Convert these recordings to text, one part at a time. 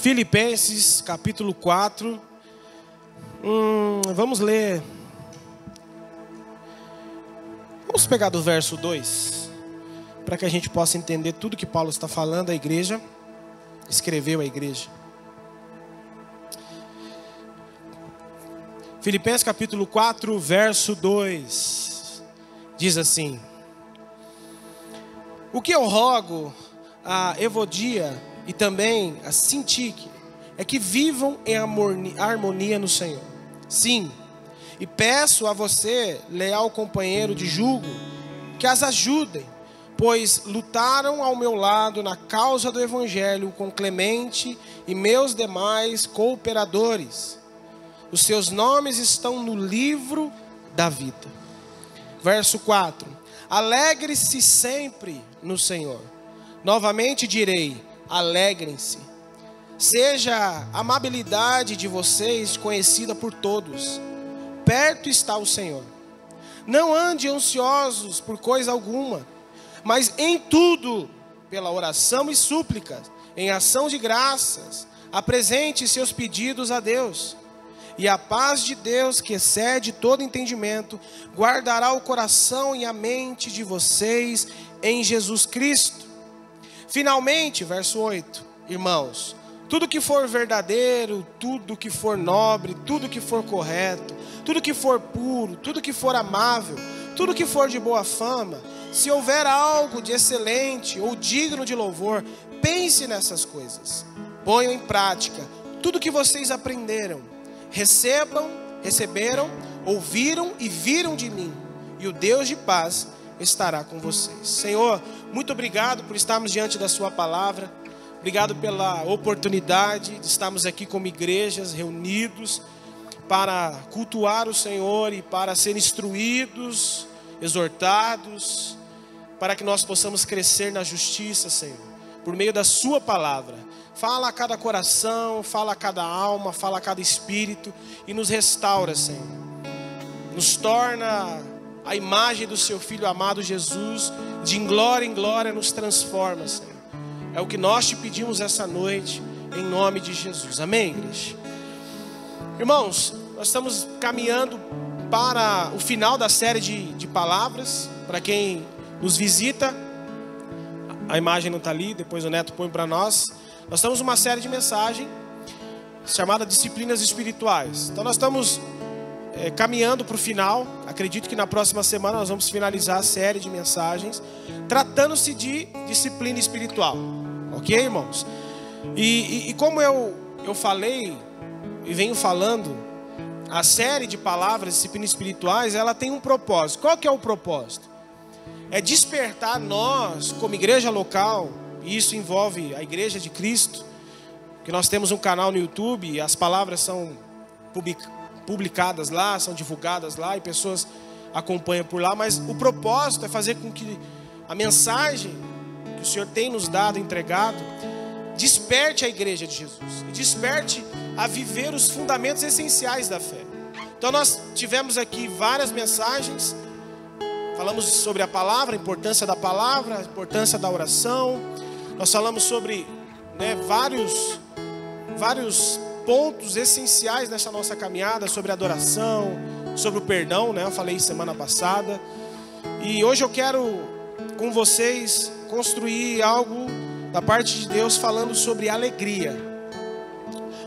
Filipenses capítulo 4. Vamos ler. Vamos pegar do verso 2, para que a gente possa entender tudo que Paulo está falando à igreja, escreveu à igreja. Filipenses capítulo 4, verso 2, diz assim: o que eu rogo a Evodia e também a Sintique é que vivam em harmonia no Senhor. Sim, e peço a você, leal companheiro de jugo, que as ajudem, pois lutaram ao meu lado na causa do Evangelho com Clemente e meus demais cooperadores. Os seus nomes estão no livro da vida. Verso 4: alegre-se sempre no Senhor. Novamente direi, alegrem-se. Seja a amabilidade de vocês conhecida por todos. Perto está o Senhor. Não ande ansiosos por coisa alguma, mas em tudo, pela oração e súplica, em ação de graças, apresente seus pedidos a Deus. E a paz de Deus, que excede todo entendimento, guardará o coração e a mente de vocês em Jesus Cristo. Finalmente, verso 8, irmãos, tudo que for verdadeiro, tudo que for nobre, tudo que for correto, tudo que for puro, tudo que for amável, tudo que for de boa fama, se houver algo de excelente ou digno de louvor, pense nessas coisas. Ponham em prática tudo que vocês aprenderam, receberam, ouviram e viram de mim, e o Deus de paz estará com vocês. Senhor, muito obrigado por estarmos diante da sua palavra. Obrigado pela oportunidade de estarmos aqui como igrejas reunidos para cultuar o Senhor e para ser instruídos, exortados, para que nós possamos crescer na justiça, Senhor, por meio da sua palavra. Fala a cada coração, fala a cada alma, fala a cada espírito e nos restaura, Senhor. Nos torna a imagem do seu Filho amado Jesus, de glória em glória nos transforma, Senhor. É o que nós te pedimos essa noite, em nome de Jesus. Amém, igreja? Irmãos, nós estamos caminhando para o final da série de palavras. Para quem nos visita, a imagem não está ali, depois o Neto põe para nós. Nós estamos numa série de mensagem chamada Disciplinas Espirituais. Então nós estamos caminhando para o final. Acredito que na próxima semana nós vamos finalizar a série de mensagens tratando-se de disciplina espiritual. Ok, irmãos? E como eu falei e venho falando, a série de palavras, disciplinas espirituais, ela tem um propósito. Qual que é o propósito? É despertar nós, como igreja local, e isso envolve a Igreja de Cristo, que nós temos um canal no YouTube, e as palavras são publicadas lá, são divulgadas lá, e pessoas acompanham por lá, mas o propósito é fazer com que a mensagem que o Senhor tem nos dado, entregado, desperte a igreja de Jesus, e desperte a viver os fundamentos essenciais da fé. Então nós tivemos aqui várias mensagens, falamos sobre a palavra, a importância da palavra, a importância da oração. Nós falamos sobre vários pontos essenciais nessa nossa caminhada, sobre adoração, sobre o perdão, eu falei semana passada. E hoje eu quero com vocês construir algo da parte de Deus falando sobre alegria.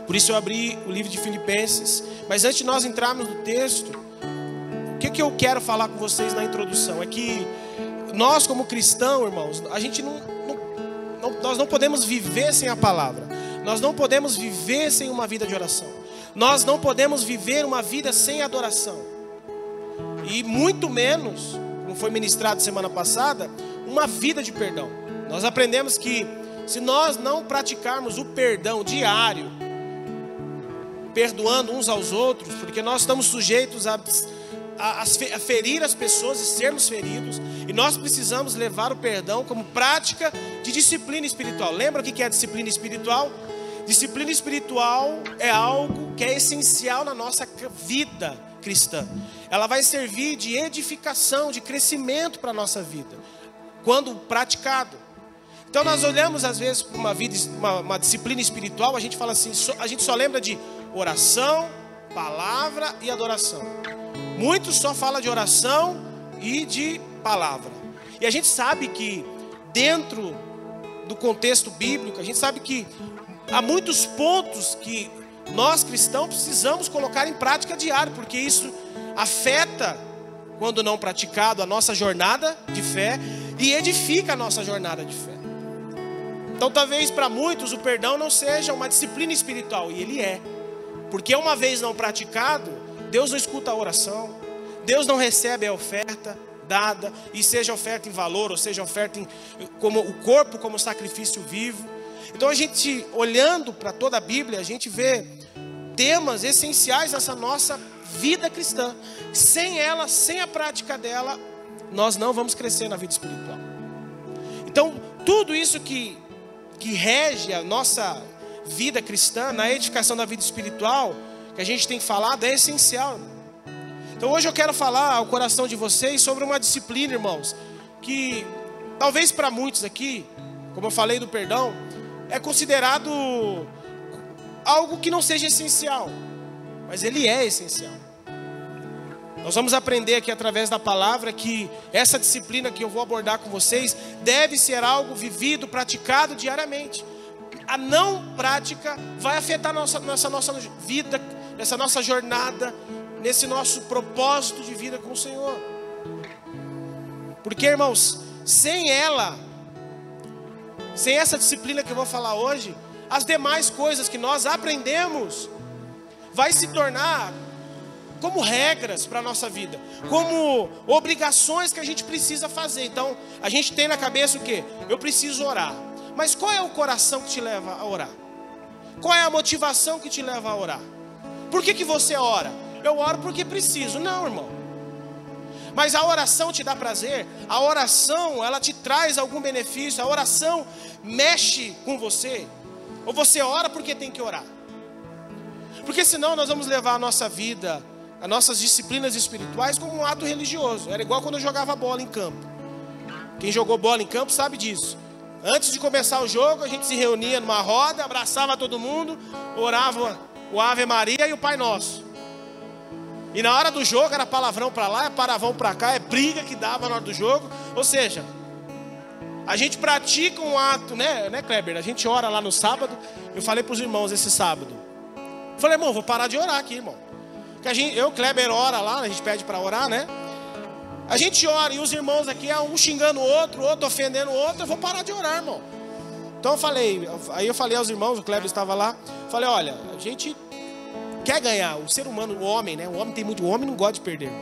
Por isso eu abri o livro de Filipenses. Mas antes de nós entrarmos no texto, o que eu quero falar com vocês na introdução é que nós como cristãos, irmãos, a gente nós não podemos viver sem a palavra. Nós não podemos viver sem uma vida de oração. Nós não podemos viver uma vida sem adoração. E muito menos, como foi ministrado semana passada, uma vida de perdão. Nós aprendemos que se nós não praticarmos o perdão diário, perdoando uns aos outros, porque nós estamos sujeitos a ferir as pessoas e sermos feridos, e nós precisamos levar o perdão como prática de disciplina espiritual. Lembra o que é disciplina espiritual? Disciplina espiritual é algo que é essencial na nossa vida cristã. Ela vai servir de edificação, de crescimento para a nossa vida, quando praticado. Então nós olhamos às vezes para uma disciplina espiritual, a gente fala assim, a gente só lembra de oração, palavra e adoração. Muitos só falam de oração e de palavra. E a gente sabe que dentro do contexto bíblico, a gente sabe que há muitos pontos que nós cristãos precisamos colocar em prática diária, porque isso afeta, quando não praticado, a nossa jornada de fé e edifica a nossa jornada de fé. Então talvez para muitos o perdão não seja uma disciplina espiritual, e ele é. Porque uma vez não praticado, Deus não escuta a oração, Deus não recebe a oferta dada, e seja oferta em valor, ou seja oferta como o corpo como sacrifício vivo. Então a gente, olhando para toda a Bíblia, a gente vê temas essenciais dessa nossa vida cristã. Sem ela, sem a prática dela, nós não vamos crescer na vida espiritual. Então tudo isso que rege a nossa vida cristã, na edificação da vida espiritual, que a gente tem falado, é essencial. Então hoje eu quero falar ao coração de vocês sobre uma disciplina, irmãos, que talvez para muitos aqui, como eu falei do perdão, é considerado algo que não seja essencial, mas ele é essencial. Nós vamos aprender aqui através da palavra que essa disciplina que eu vou abordar com vocês deve ser algo vivido, praticado diariamente. A não prática vai afetar nessa nossa vida, nessa nossa jornada, nesse nosso propósito de vida com o Senhor. Porque, irmãos, sem ela, sem essa disciplina que eu vou falar hoje, as demais coisas que nós aprendemos vai se tornar como regras para a nossa vida, como obrigações que a gente precisa fazer. Então, a gente tem na cabeça o quê? Eu preciso orar. Mas qual é o coração que te leva a orar? Qual é a motivação que te leva a orar? Por que você ora? Eu oro porque preciso. Não, irmão. Mas a oração te dá prazer? A oração, ela te traz algum benefício? A oração mexe com você? Ou você ora porque tem que orar? Porque senão nós vamos levar a nossa vida, as nossas disciplinas espirituais como um ato religioso. Era igual quando eu jogava bola em campo. Quem jogou bola em campo sabe disso. Antes de começar o jogo, a gente se reunia numa roda, abraçava todo mundo, orava o Ave Maria e o Pai Nosso. E na hora do jogo era palavrão para lá, é palavrão para cá, é briga que dava na hora do jogo. Ou seja, a gente pratica um ato, né, Kleber? A gente ora lá no sábado. Eu falei para os irmãos esse sábado. Eu falei, irmão, vou parar de orar aqui, irmão. Eu, Kleber, ora lá, a gente pede para orar, né? A gente ora e os irmãos aqui, um xingando o outro ofendendo o outro, eu vou parar de orar, irmão. Então eu falei aos irmãos, o Kleber estava lá, falei, olha, a gente quer ganhar, o ser humano, o homem, né? O homem não gosta de perder, irmão.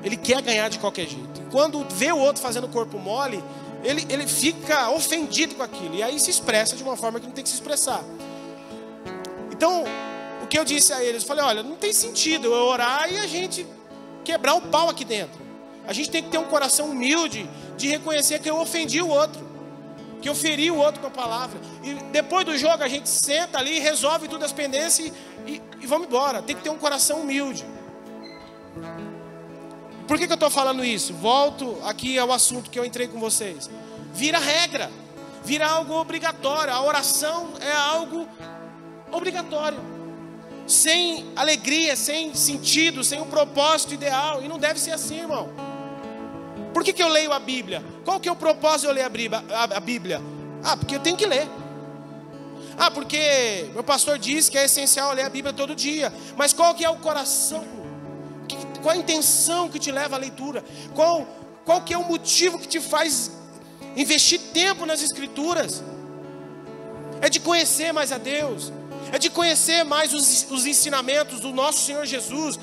Ele quer ganhar de qualquer jeito. E quando vê o outro fazendo corpo mole, ele fica ofendido com aquilo, e aí se expressa de uma forma que não tem que se expressar. Então, o que eu disse a eles, eu falei, olha, não tem sentido eu orar e a gente quebrar o pau aqui dentro. A gente tem que ter um coração humilde de reconhecer que eu ofendi o outro, que eu feri o outro com a palavra. E depois do jogo a gente senta ali, resolve tudo as pendências e vamos embora. Tem que ter um coração humilde. Por que eu estou falando isso? Volto aqui ao assunto que eu entrei com vocês. Vira regra, vira algo obrigatório. A oração é algo obrigatório. Sem alegria, sem sentido, sem um propósito ideal. E não deve ser assim, irmão. Por que eu leio a Bíblia? Qual que é o propósito de eu ler a Bíblia? Porque eu tenho que ler. Porque meu pastor disse que é essencial ler a Bíblia todo dia. Mas qual que é o coração? Qual a intenção que te leva à leitura? Qual que é o motivo que te faz investir tempo nas Escrituras? É de conhecer mais a Deus. É de conhecer mais os ensinamentos do nosso Senhor Jesus,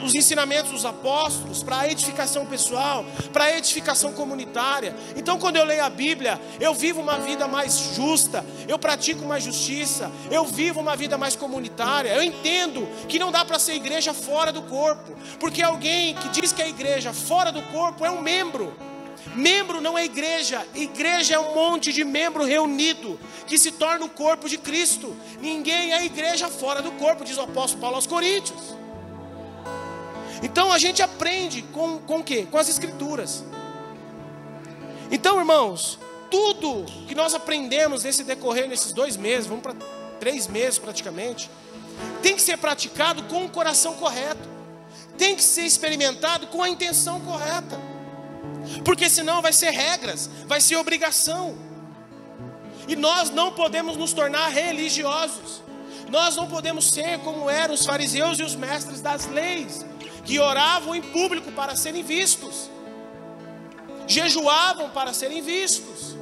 os ensinamentos dos apóstolos, para a edificação pessoal, para a edificação comunitária. Então quando eu leio a Bíblia, eu vivo uma vida mais justa, eu pratico mais justiça, eu vivo uma vida mais comunitária. Eu entendo que não dá para ser igreja fora do corpo, porque alguém que diz que é igreja fora do corpo é um membro. Membro não é igreja. Igreja é um monte de membro reunido que se torna o corpo de Cristo. Ninguém é igreja fora do corpo, diz o apóstolo Paulo aos Coríntios. Então a gente aprende com o quê? Com as Escrituras. Então, irmãos, tudo que nós aprendemos nesse decorrer, nesses 2 meses, vamos para 3 meses praticamente, tem que ser praticado com o coração correto, tem que ser experimentado com a intenção correta, porque senão vai ser regras, vai ser obrigação, e nós não podemos nos tornar religiosos, nós não podemos ser como eram os fariseus e os mestres das leis, que oravam em público para serem vistos, jejuavam para serem vistos.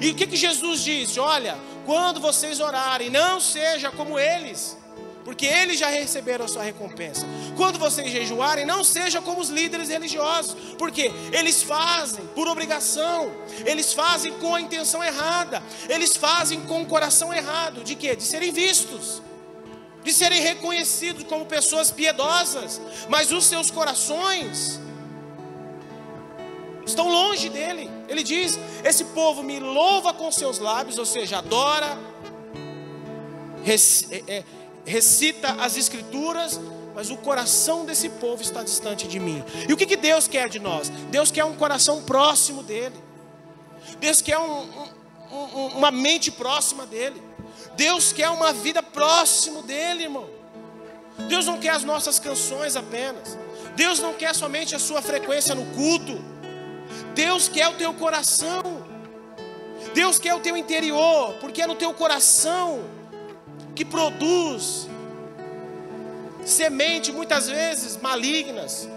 E o que Jesus disse? Olha, quando vocês orarem, não seja como eles, porque eles já receberam a sua recompensa. Quando vocês jejuarem, não seja como os líderes religiosos, porque eles fazem por obrigação, eles fazem com a intenção errada, eles fazem com o coração errado. De quê? De serem vistos, de serem reconhecidos como pessoas piedosas, mas os seus corações estão longe dele. Ele diz: esse povo me louva com seus lábios, ou seja, adora, recita as escrituras, mas o coração desse povo está distante de mim. E o que Deus quer de nós? Deus quer um coração próximo dele, Deus quer uma mente próxima dele, Deus quer uma vida próximo dele, irmão. Deus não quer as nossas canções apenas, Deus não quer somente a sua frequência no culto, Deus quer o teu coração, Deus quer o teu interior, porque é no teu coração que produz semente muitas vezes malignas,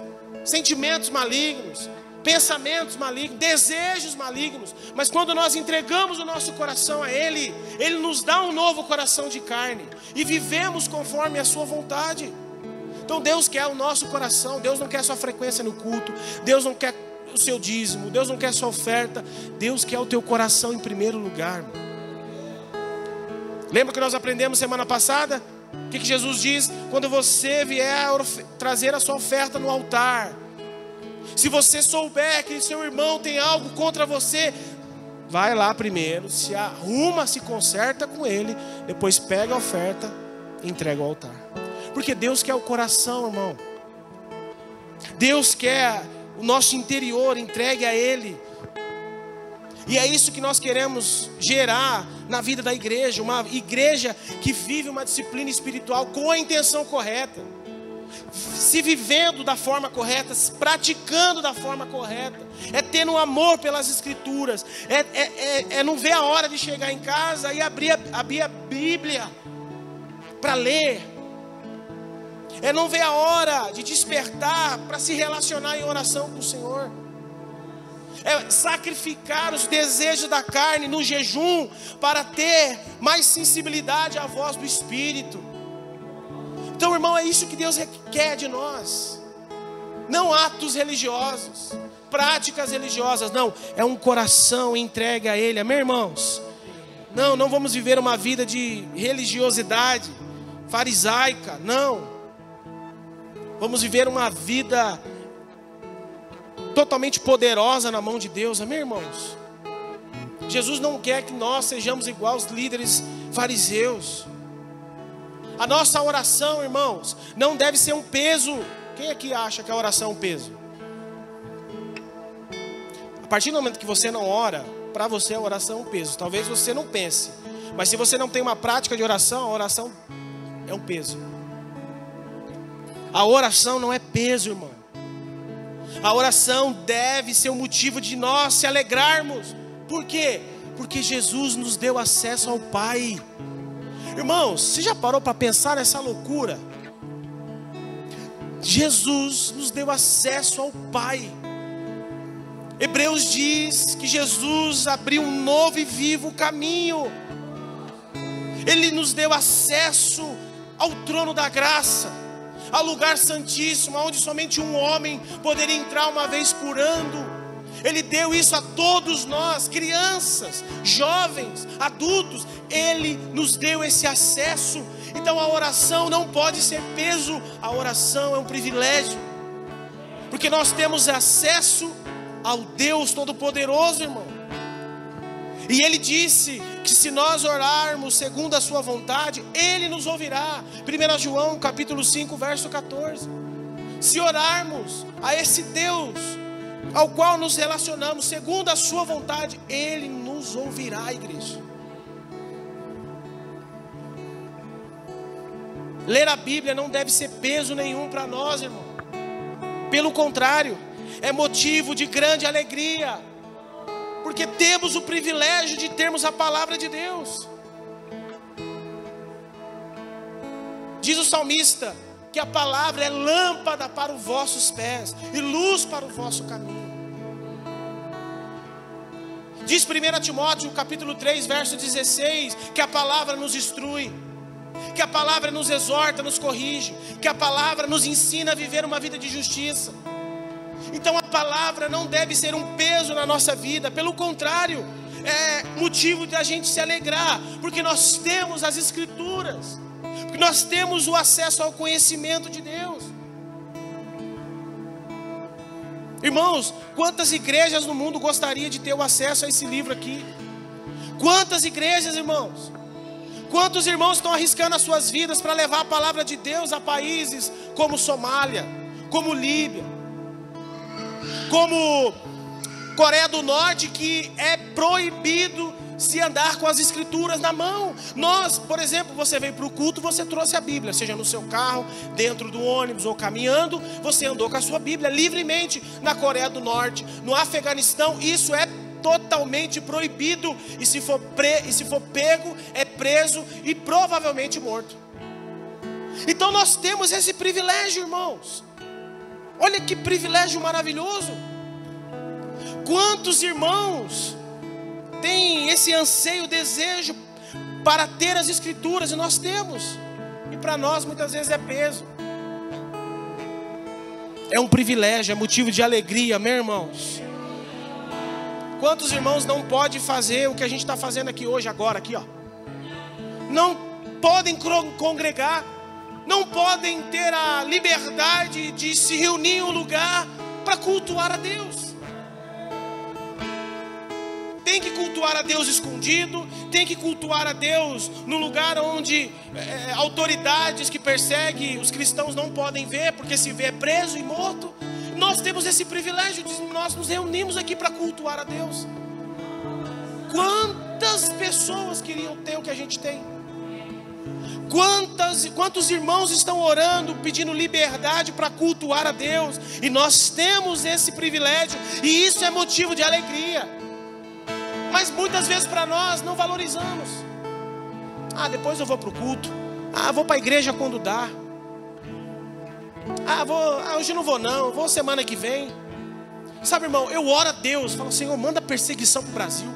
sentimentos malignos, pensamentos malignos, desejos malignos. Mas quando nós entregamos o nosso coração a Ele, Ele nos dá um novo coração de carne e vivemos conforme a sua vontade. Então Deus quer o nosso coração, Deus não quer a sua frequência no culto, Deus não quer o seu dízimo, Deus não quer a sua oferta, Deus quer o teu coração em primeiro lugar, irmão. Lembra que nós aprendemos semana passada? O que Jesus diz? Quando você vier trazer a sua oferta no altar, se você souber que seu irmão tem algo contra você, vai lá primeiro, se arruma, se conserta com ele, depois pega a oferta e entrega ao altar. Porque Deus quer o coração, irmão. Deus quer o nosso interior entregue a Ele. E é isso que nós queremos gerar na vida da igreja. Uma igreja que vive uma disciplina espiritual com a intenção correta, se vivendo da forma correta, se praticando da forma correta, é tendo amor pelas escrituras, é não ver a hora de chegar em casa e abrir a Bíblia para ler, é não ver a hora de despertar para se relacionar em oração com o Senhor, é sacrificar os desejos da carne no jejum para ter mais sensibilidade à voz do Espírito. Então, irmão, é isso que Deus quer de nós. Não atos religiosos, práticas religiosas, não. É um coração entregue a Ele, amém, irmãos? Não vamos viver uma vida de religiosidade farisaica, não. Vamos viver uma vida totalmente poderosa na mão de Deus, amém, irmãos? Jesus não quer que nós sejamos igual aos líderes fariseus. A nossa oração, irmãos, não deve ser um peso. Quem aqui acha que a oração é um peso? A partir do momento que você não ora, para você a oração é um peso. Talvez você não pense, mas se você não tem uma prática de oração, a oração é um peso. A oração não é peso, irmão. A oração deve ser o motivo de nós se alegrarmos. Por quê? Porque Jesus nos deu acesso ao Pai. Irmãos, você já parou para pensar nessa loucura? Jesus nos deu acesso ao Pai. Hebreus diz que Jesus abriu um novo e vivo caminho. Ele nos deu acesso ao trono da graça, ao lugar santíssimo, onde somente um homem poderia entrar uma vez por ano. Ele deu isso a todos nós, crianças, jovens, adultos. Ele nos deu esse acesso. Então a oração não pode ser peso, a oração é um privilégio, porque nós temos acesso ao Deus Todo-Poderoso, irmão. E Ele disse que se nós orarmos segundo a sua vontade, Ele nos ouvirá. 1 João capítulo 5, verso 14. Se orarmos a esse Deus ao qual nos relacionamos segundo a sua vontade, Ele nos ouvirá, igreja. Ler a Bíblia não deve ser peso nenhum para nós, irmão. Pelo contrário, é motivo de grande alegria, porque temos o privilégio de termos a palavra de Deus. Diz o salmista que a palavra é lâmpada para os vossos pés e luz para o vosso caminho. Diz 1 Timóteo capítulo 3, verso 16, que a palavra nos instrui, que a palavra nos exorta, nos corrige, que a palavra nos ensina a viver uma vida de justiça. Então a palavra não deve ser um peso na nossa vida, pelo contrário, é motivo de a gente se alegrar, porque nós temos as Escrituras, porque nós temos o acesso ao conhecimento de Deus. Irmãos, quantas igrejas no mundo gostariam de ter o acesso a esse livro aqui? Quantas igrejas, irmãos? Quantos irmãos estão arriscando as suas vidas para levar a palavra de Deus a países como Somália, como Líbia, como Coreia do Norte, que é proibido se andar com as Escrituras na mão. Nós, por exemplo, você veio para o culto, você trouxe a Bíblia, seja no seu carro, dentro do ônibus ou caminhando, você andou com a sua Bíblia livremente. Na Coreia do Norte, no Afeganistão, isso é totalmente proibido, e se for pego, é preso e provavelmente morto. Então nós temos esse privilégio, irmãos. Olha que privilégio maravilhoso. Quantos irmãos têm esse anseio, desejo para ter as Escrituras, e nós temos, e para nós muitas vezes é peso. É um privilégio, é motivo de alegria, meus irmãos. Quantos irmãos não podem fazer o que a gente está fazendo aqui hoje, agora, aqui, ó? Não podem congregar, não podem ter a liberdade de se reunir em um lugar para cultuar a Deus. Tem que cultuar a Deus escondido, tem que cultuar a Deus no lugar onde autoridades que perseguem os cristãos não podem ver, porque se vê é preso e morto. Nós temos esse privilégio de nós nos reunimos aqui para cultuar a Deus. Quantas pessoas queriam ter o que a gente tem? Quantos irmãos estão orando, pedindo liberdade para cultuar a Deus? E nós temos esse privilégio, e isso é motivo de alegria. Mas muitas vezes para nós não valorizamos. Depois eu vou para o culto. Vou para a igreja quando dá. Hoje não vou não, vou semana que vem. Sabe, irmão, eu oro a Deus, falo, Senhor, manda perseguição para o Brasil.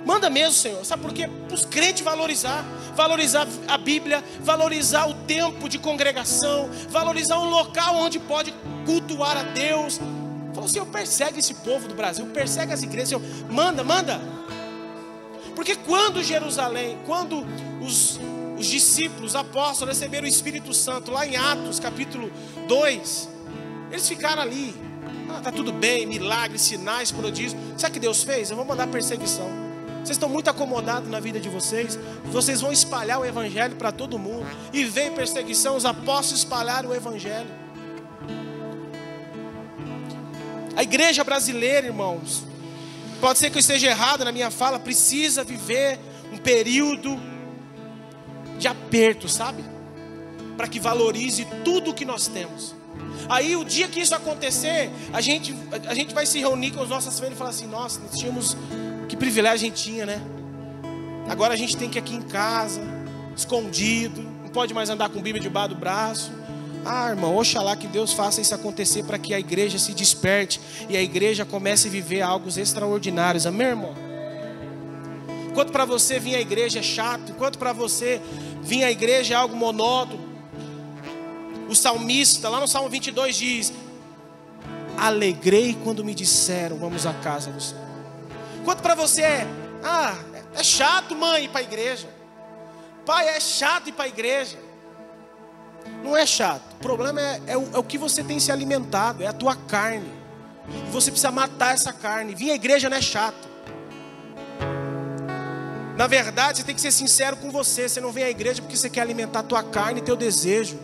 Manda mesmo, Senhor. Sabe por quê? Para os crentes valorizar a Bíblia, valorizar o tempo de congregação, valorizar um local onde pode cultuar a Deus. Falou, Senhor, persegue esse povo do Brasil, persegue as igrejas, Senhor, manda. Porque quando os discípulos, os apóstolos receberam o Espírito Santo, lá em Atos capítulo 2, eles ficaram ali, tá tudo bem, milagres, sinais, prodígios. Sabe o que Deus fez? Eu vou mandar perseguição. Vocês estão muito acomodados na vida de vocês, vocês vão espalhar o Evangelho para todo mundo. E veio perseguição, os apóstolos espalharam o Evangelho. A igreja brasileira, irmãos, pode ser que eu esteja errado na minha fala, precisa viver um período de aperto, sabe? Para que valorize tudo o que nós temos. Aí o dia que isso acontecer, a gente vai se reunir com as nossas famílias e falar assim, nossa, nós tínhamos, que privilégio a gente tinha, né? Agora a gente tem que ir aqui em casa, escondido, não pode mais andar com Bíblia debaixo do braço. Irmão, oxalá que Deus faça isso acontecer para que a igreja se desperte e a igreja comece a viver algo extraordinários, amém, irmão? Enquanto para você vir à igreja é chato, enquanto para você vir à igreja é algo monótono, o salmista, lá no Salmo 22 diz, alegrei quando me disseram, vamos à casa do Senhor. Enquanto para você é chato, mãe, ir para a igreja. Pai, é chato ir para a igreja. Não é chato, o problema é o que você tem se alimentado, é a tua carne. E você precisa matar essa carne. Vir à igreja não é chato. Na verdade, você tem que ser sincero com você. Você não vem à igreja porque você quer alimentar a tua carne e teu desejo.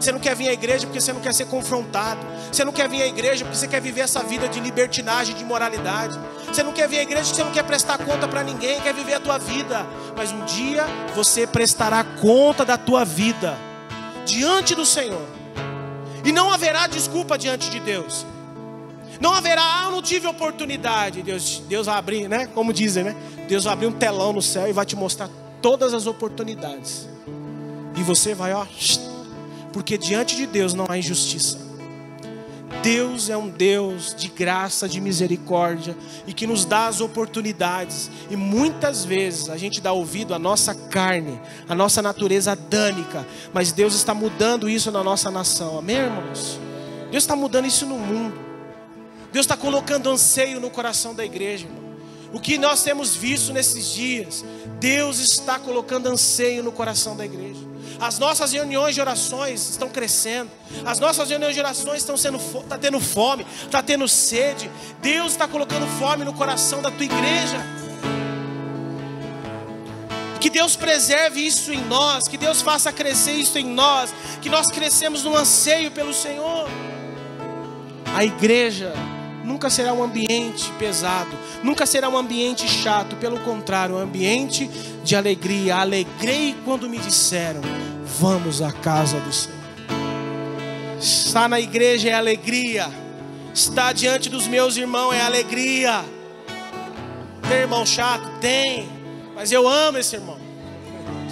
Você não quer vir à igreja porque você não quer ser confrontado. Você não quer vir à igreja porque você quer viver essa vida de libertinagem, de imoralidade. Você não quer vir à igreja porque você não quer prestar conta para ninguém, quer viver a tua vida. Mas um dia você prestará conta da tua vida diante do Senhor. E não haverá desculpa diante de Deus. Não haverá, eu não tive oportunidade. Deus vai abrir, né? Como dizem, né? Deus vai abrir um telão no céu e vai te mostrar todas as oportunidades. E você vai, ó, porque diante de Deus não há injustiça. Deus é um Deus de graça, de misericórdia, e que nos dá as oportunidades. E muitas vezes a gente dá ouvido à nossa carne, à nossa natureza adâmica. Mas Deus está mudando isso na nossa nação, amém, irmãos? Deus está mudando isso no mundo. Deus está colocando anseio no coração da igreja, irmão. O que nós temos visto nesses dias, Deus está colocando anseio no coração da igreja. As nossas reuniões de orações estão crescendo. As nossas reuniões de orações estão está tendo fome, está tendo sede. Deus está colocando fome no coração da tua igreja. Que Deus preserve isso em nós, que Deus faça crescer isso em nós, que nós crescemos no anseio pelo Senhor. A igreja nunca será um ambiente pesado, nunca será um ambiente chato. Pelo contrário, um ambiente de alegria. Alegrei quando me disseram: vamos à casa do Senhor. Estar na igreja é alegria. Estar diante dos meus irmãos é alegria. Tem irmão chato? Tem. Mas eu amo esse irmão.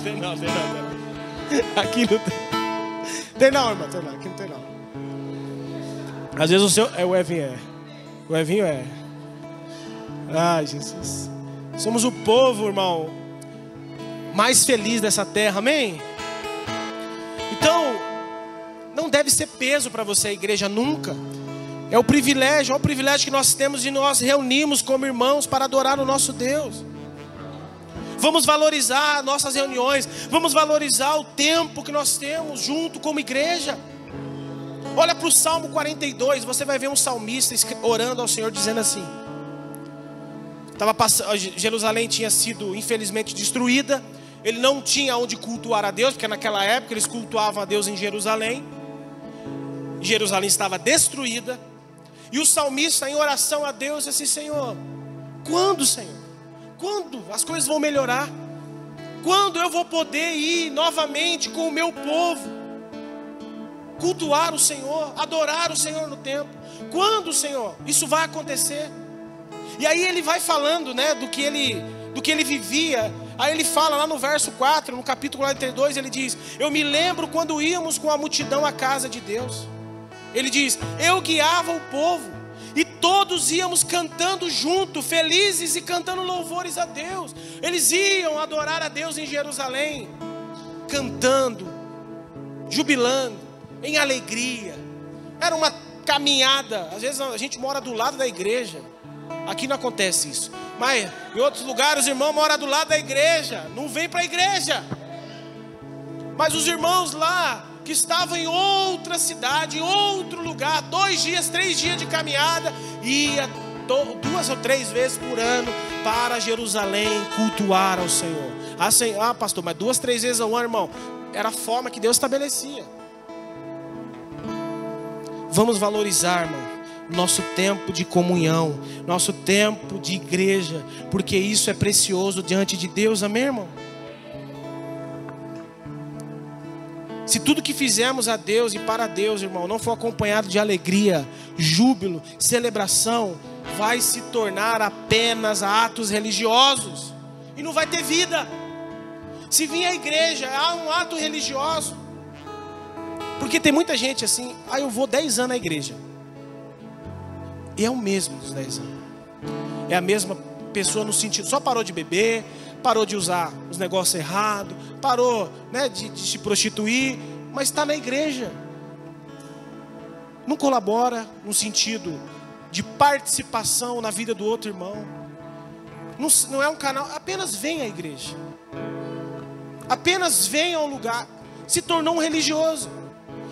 Tem não. Aqui não tem. Tem não, irmão, tem não. Aqui não tem não. Às vezes o seu é o Evinho, O Evinho é. Ai, Jesus. Somos o povo, irmão, mais feliz dessa terra, amém? Então, não deve ser peso para você a igreja nunca. É o privilégio que nós temos de nós reunirmos como irmãos para adorar o nosso Deus. Vamos valorizar nossas reuniões, vamos valorizar o tempo que nós temos junto como igreja. Olha para o Salmo 42, você vai ver um salmista orando ao Senhor dizendo assim: Jerusalém tinha sido infelizmente destruída, ele não tinha onde cultuar a Deus, porque naquela época eles cultuavam a Deus em Jerusalém. Jerusalém estava destruída, e o salmista em oração a Deus disse assim: Senhor, quando, Senhor? Quando as coisas vão melhorar? Quando eu vou poder ir novamente com o meu povo cultuar o Senhor, adorar o Senhor no templo? Quando, Senhor, isso vai acontecer? E aí ele vai falando, né, do que ele vivia. Aí ele fala lá no verso 4, no capítulo 42, ele diz: eu me lembro quando íamos com a multidão à casa de Deus. Ele diz: eu guiava o povo, e todos íamos cantando junto, felizes e cantando louvores a Deus. Eles iam adorar a Deus em Jerusalém, cantando, jubilando, em alegria. Era uma caminhada. Às vezes a gente mora do lado da igreja, aqui não acontece isso, mas em outros lugares os irmãos moram do lado da igreja, não vem para a igreja. Mas os irmãos lá, que estavam em outra cidade, em outro lugar, 2 dias, 3 dias de caminhada, ia 2 ou 3 vezes por ano para Jerusalém cultuar ao Senhor. Ah, pastor, mas 2, 3 vezes ao ano, irmão, era a forma que Deus estabelecia. Vamos valorizar, irmão, nosso tempo de comunhão, nosso tempo de igreja, porque isso é precioso diante de Deus, amém, irmão? Se tudo que fizemos a Deus e para Deus, irmão, não for acompanhado de alegria, júbilo, celebração, vai se tornar apenas atos religiosos e não vai ter vida. Se vir à igreja, há um ato religioso. Porque tem muita gente assim: eu vou 10 anos na igreja. E é o mesmo dos 10 anos. É a mesma pessoa no sentido, só parou de beber, parou de usar os negócios errados, parou, né, de se prostituir, mas está na igreja. Não colabora no sentido de participação na vida do outro irmão. Não é um canal, apenas vem à igreja. Apenas vem ao lugar. Se tornou um religioso.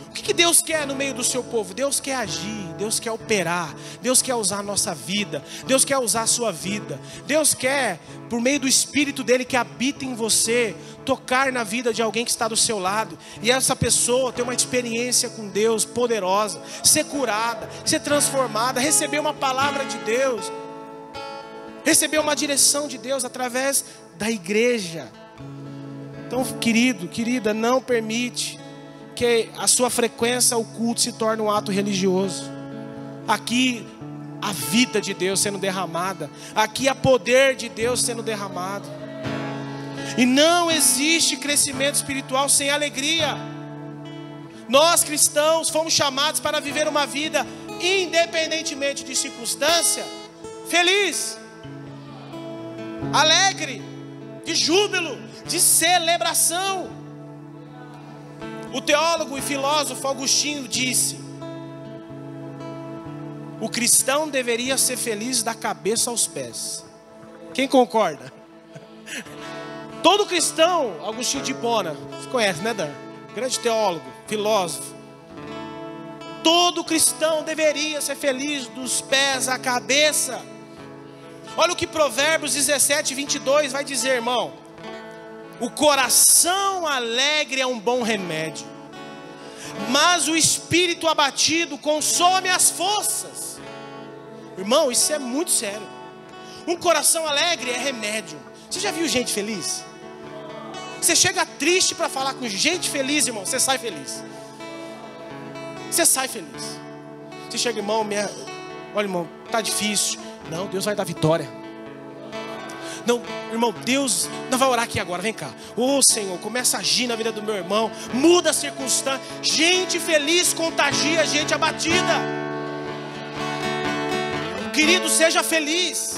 O que Deus quer no meio do seu povo? Deus quer agir, Deus quer operar, Deus quer usar a nossa vida, Deus quer usar a sua vida. Deus quer, por meio do Espírito dele que habita em você, tocar na vida de alguém que está do seu lado, e essa pessoa ter uma experiência com Deus poderosa, ser curada, ser transformada, receber uma palavra de Deus, receber uma direção de Deus através da igreja. Então, querido, querida, não permite que a sua frequência ao culto se torne um ato religioso. Aqui a vida de Deus sendo derramada, aqui há poder de Deus sendo derramado. E não existe crescimento espiritual sem alegria. Nós cristãos fomos chamados para viver uma vida independentemente de circunstância, feliz, alegre, de júbilo, de celebração. O teólogo e filósofo Agostinho disse: o cristão deveria ser feliz da cabeça aos pés. Quem concorda? Todo cristão, Agostinho de Hipona, você conhece, né, Dan? Grande teólogo, filósofo. Todo cristão deveria ser feliz dos pés à cabeça. Olha o que Provérbios 17, 22 vai dizer, irmão. O coração alegre é um bom remédio, mas o espírito abatido consome as forças. Irmão, isso é muito sério. Um coração alegre é remédio. Você já viu gente feliz? Você chega triste para falar com gente feliz, irmão, você sai feliz. Você sai feliz. Você chega, irmão, olha, irmão, tá difícil. Não, Deus vai dar vitória. Não, irmão, Deus não vai orar aqui agora, vem cá. Ô Senhor, começa a agir na vida do meu irmão, muda a circunstância. Gente feliz contagia gente abatida. Querido, seja feliz.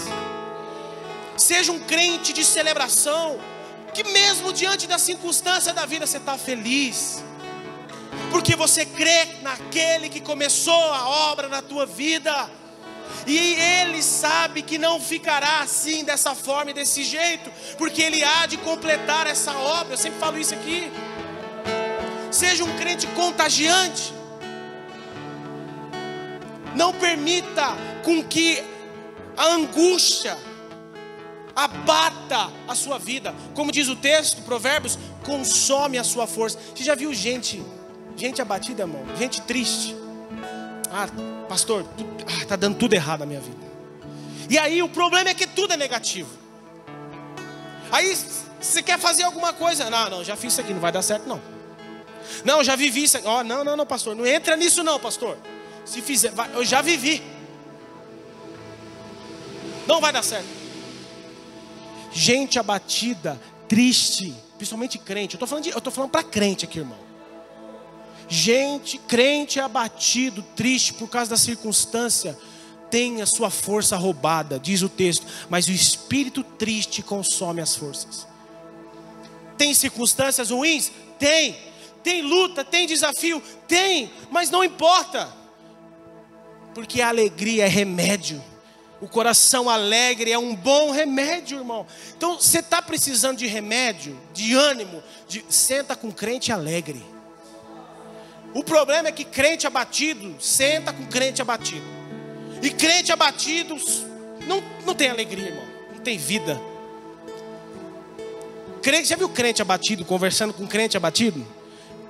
Seja um crente de celebração, que mesmo diante da circunstância da vida você está feliz, porque você crê naquele que começou a obra na tua vida. E Ele sabe que não ficará assim, dessa forma e desse jeito, porque Ele há de completar essa obra. Eu sempre falo isso aqui. Seja um crente contagiante. Não permita com que a angústia abata a sua vida. Como diz o texto, Provérbios, consome a sua força. Você já viu gente abatida, irmão? Gente triste. Ah, pastor, está dando tudo errado na minha vida. E aí o problema é que tudo é negativo. Aí você quer fazer alguma coisa. Não, já fiz isso aqui, não vai dar certo não. Não, já vivi isso aqui. Oh, não, pastor, não entra nisso não, pastor. Se fizer, eu já vivi. Não vai dar certo. Gente abatida, triste, principalmente crente. Eu tô falando para crente aqui, irmão. Gente, crente abatido, triste por causa da circunstância, tem a sua força roubada, diz o texto. Mas o espírito triste consome as forças. Tem circunstâncias ruins? Tem. Tem luta, tem desafio? Tem. Mas não importa, porque a alegria é remédio. O coração alegre é um bom remédio, irmão. Então, você está precisando de remédio, de ânimo, senta com crente alegre. O problema é que crente abatido senta com crente abatido. E crente abatido não tem alegria, irmão. Não tem vida. Já viu crente abatido conversando com crente abatido?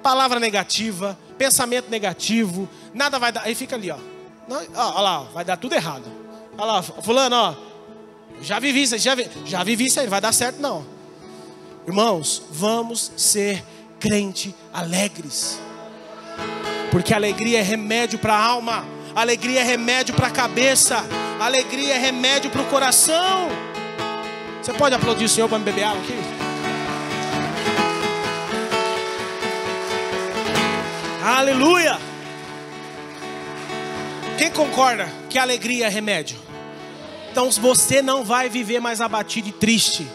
Palavra negativa, pensamento negativo, nada vai dar. Aí fica ali, ó. Olha lá, vai dar tudo errado. Olha lá, fulano, ó. Já vivi isso aí, não vai dar certo não. Irmãos, vamos ser crente alegres. Porque alegria é remédio para a alma, alegria é remédio para a cabeça, alegria é remédio para o coração. Você pode aplaudir o Senhor para me beber água aqui? Aleluia! Quem concorda que a alegria é remédio? Então você não vai viver mais abatido e triste.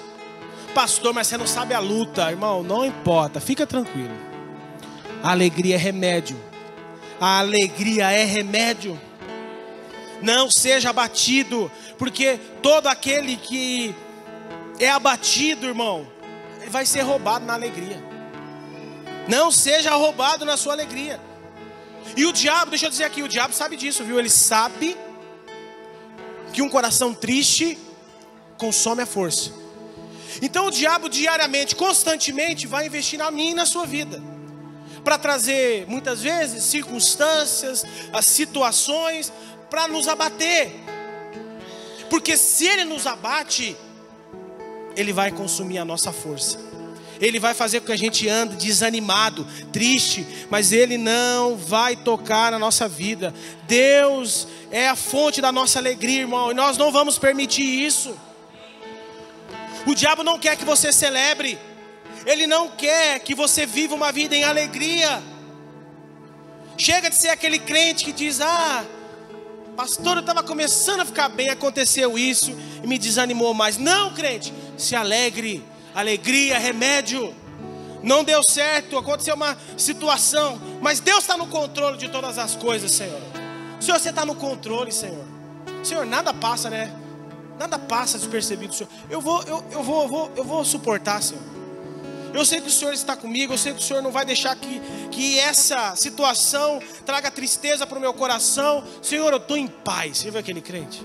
Pastor, mas você não sabe a luta. Irmão, não importa, fica tranquilo. A alegria é remédio. A alegria é remédio. Não seja abatido, porque todo aquele que é abatido, irmão, ele vai ser roubado na alegria. Não seja roubado na sua alegria. E o diabo, deixa eu dizer aqui, o diabo sabe disso, viu? Ele sabe que um coração triste consome a força. Então o diabo diariamente, constantemente vai investir na minha e na sua vida, para trazer muitas vezes circunstâncias, as situações, para nos abater. Porque se ele nos abate, ele vai consumir a nossa força. Ele vai fazer com que a gente ande desanimado, triste, mas ele não vai tocar na nossa vida. Deus é a fonte da nossa alegria, irmão, e nós não vamos permitir isso. O diabo não quer que você celebre. Ele não quer que você viva uma vida em alegria. Chega de ser aquele crente que diz: pastor, eu estava começando a ficar bem, aconteceu isso e me desanimou mais. Não, crente, se alegre. Alegria, remédio. Não deu certo, aconteceu uma situação, mas Deus está no controle de todas as coisas, Senhor. Senhor, você está no controle, Senhor. Senhor, nada passa, né? Nada passa despercebido, Senhor. Eu vou suportar, Senhor. Eu sei que o Senhor está comigo. Eu sei que o Senhor não vai deixar que essa situação traga tristeza para o meu coração. Senhor, eu estou em paz. Você viu aquele crente?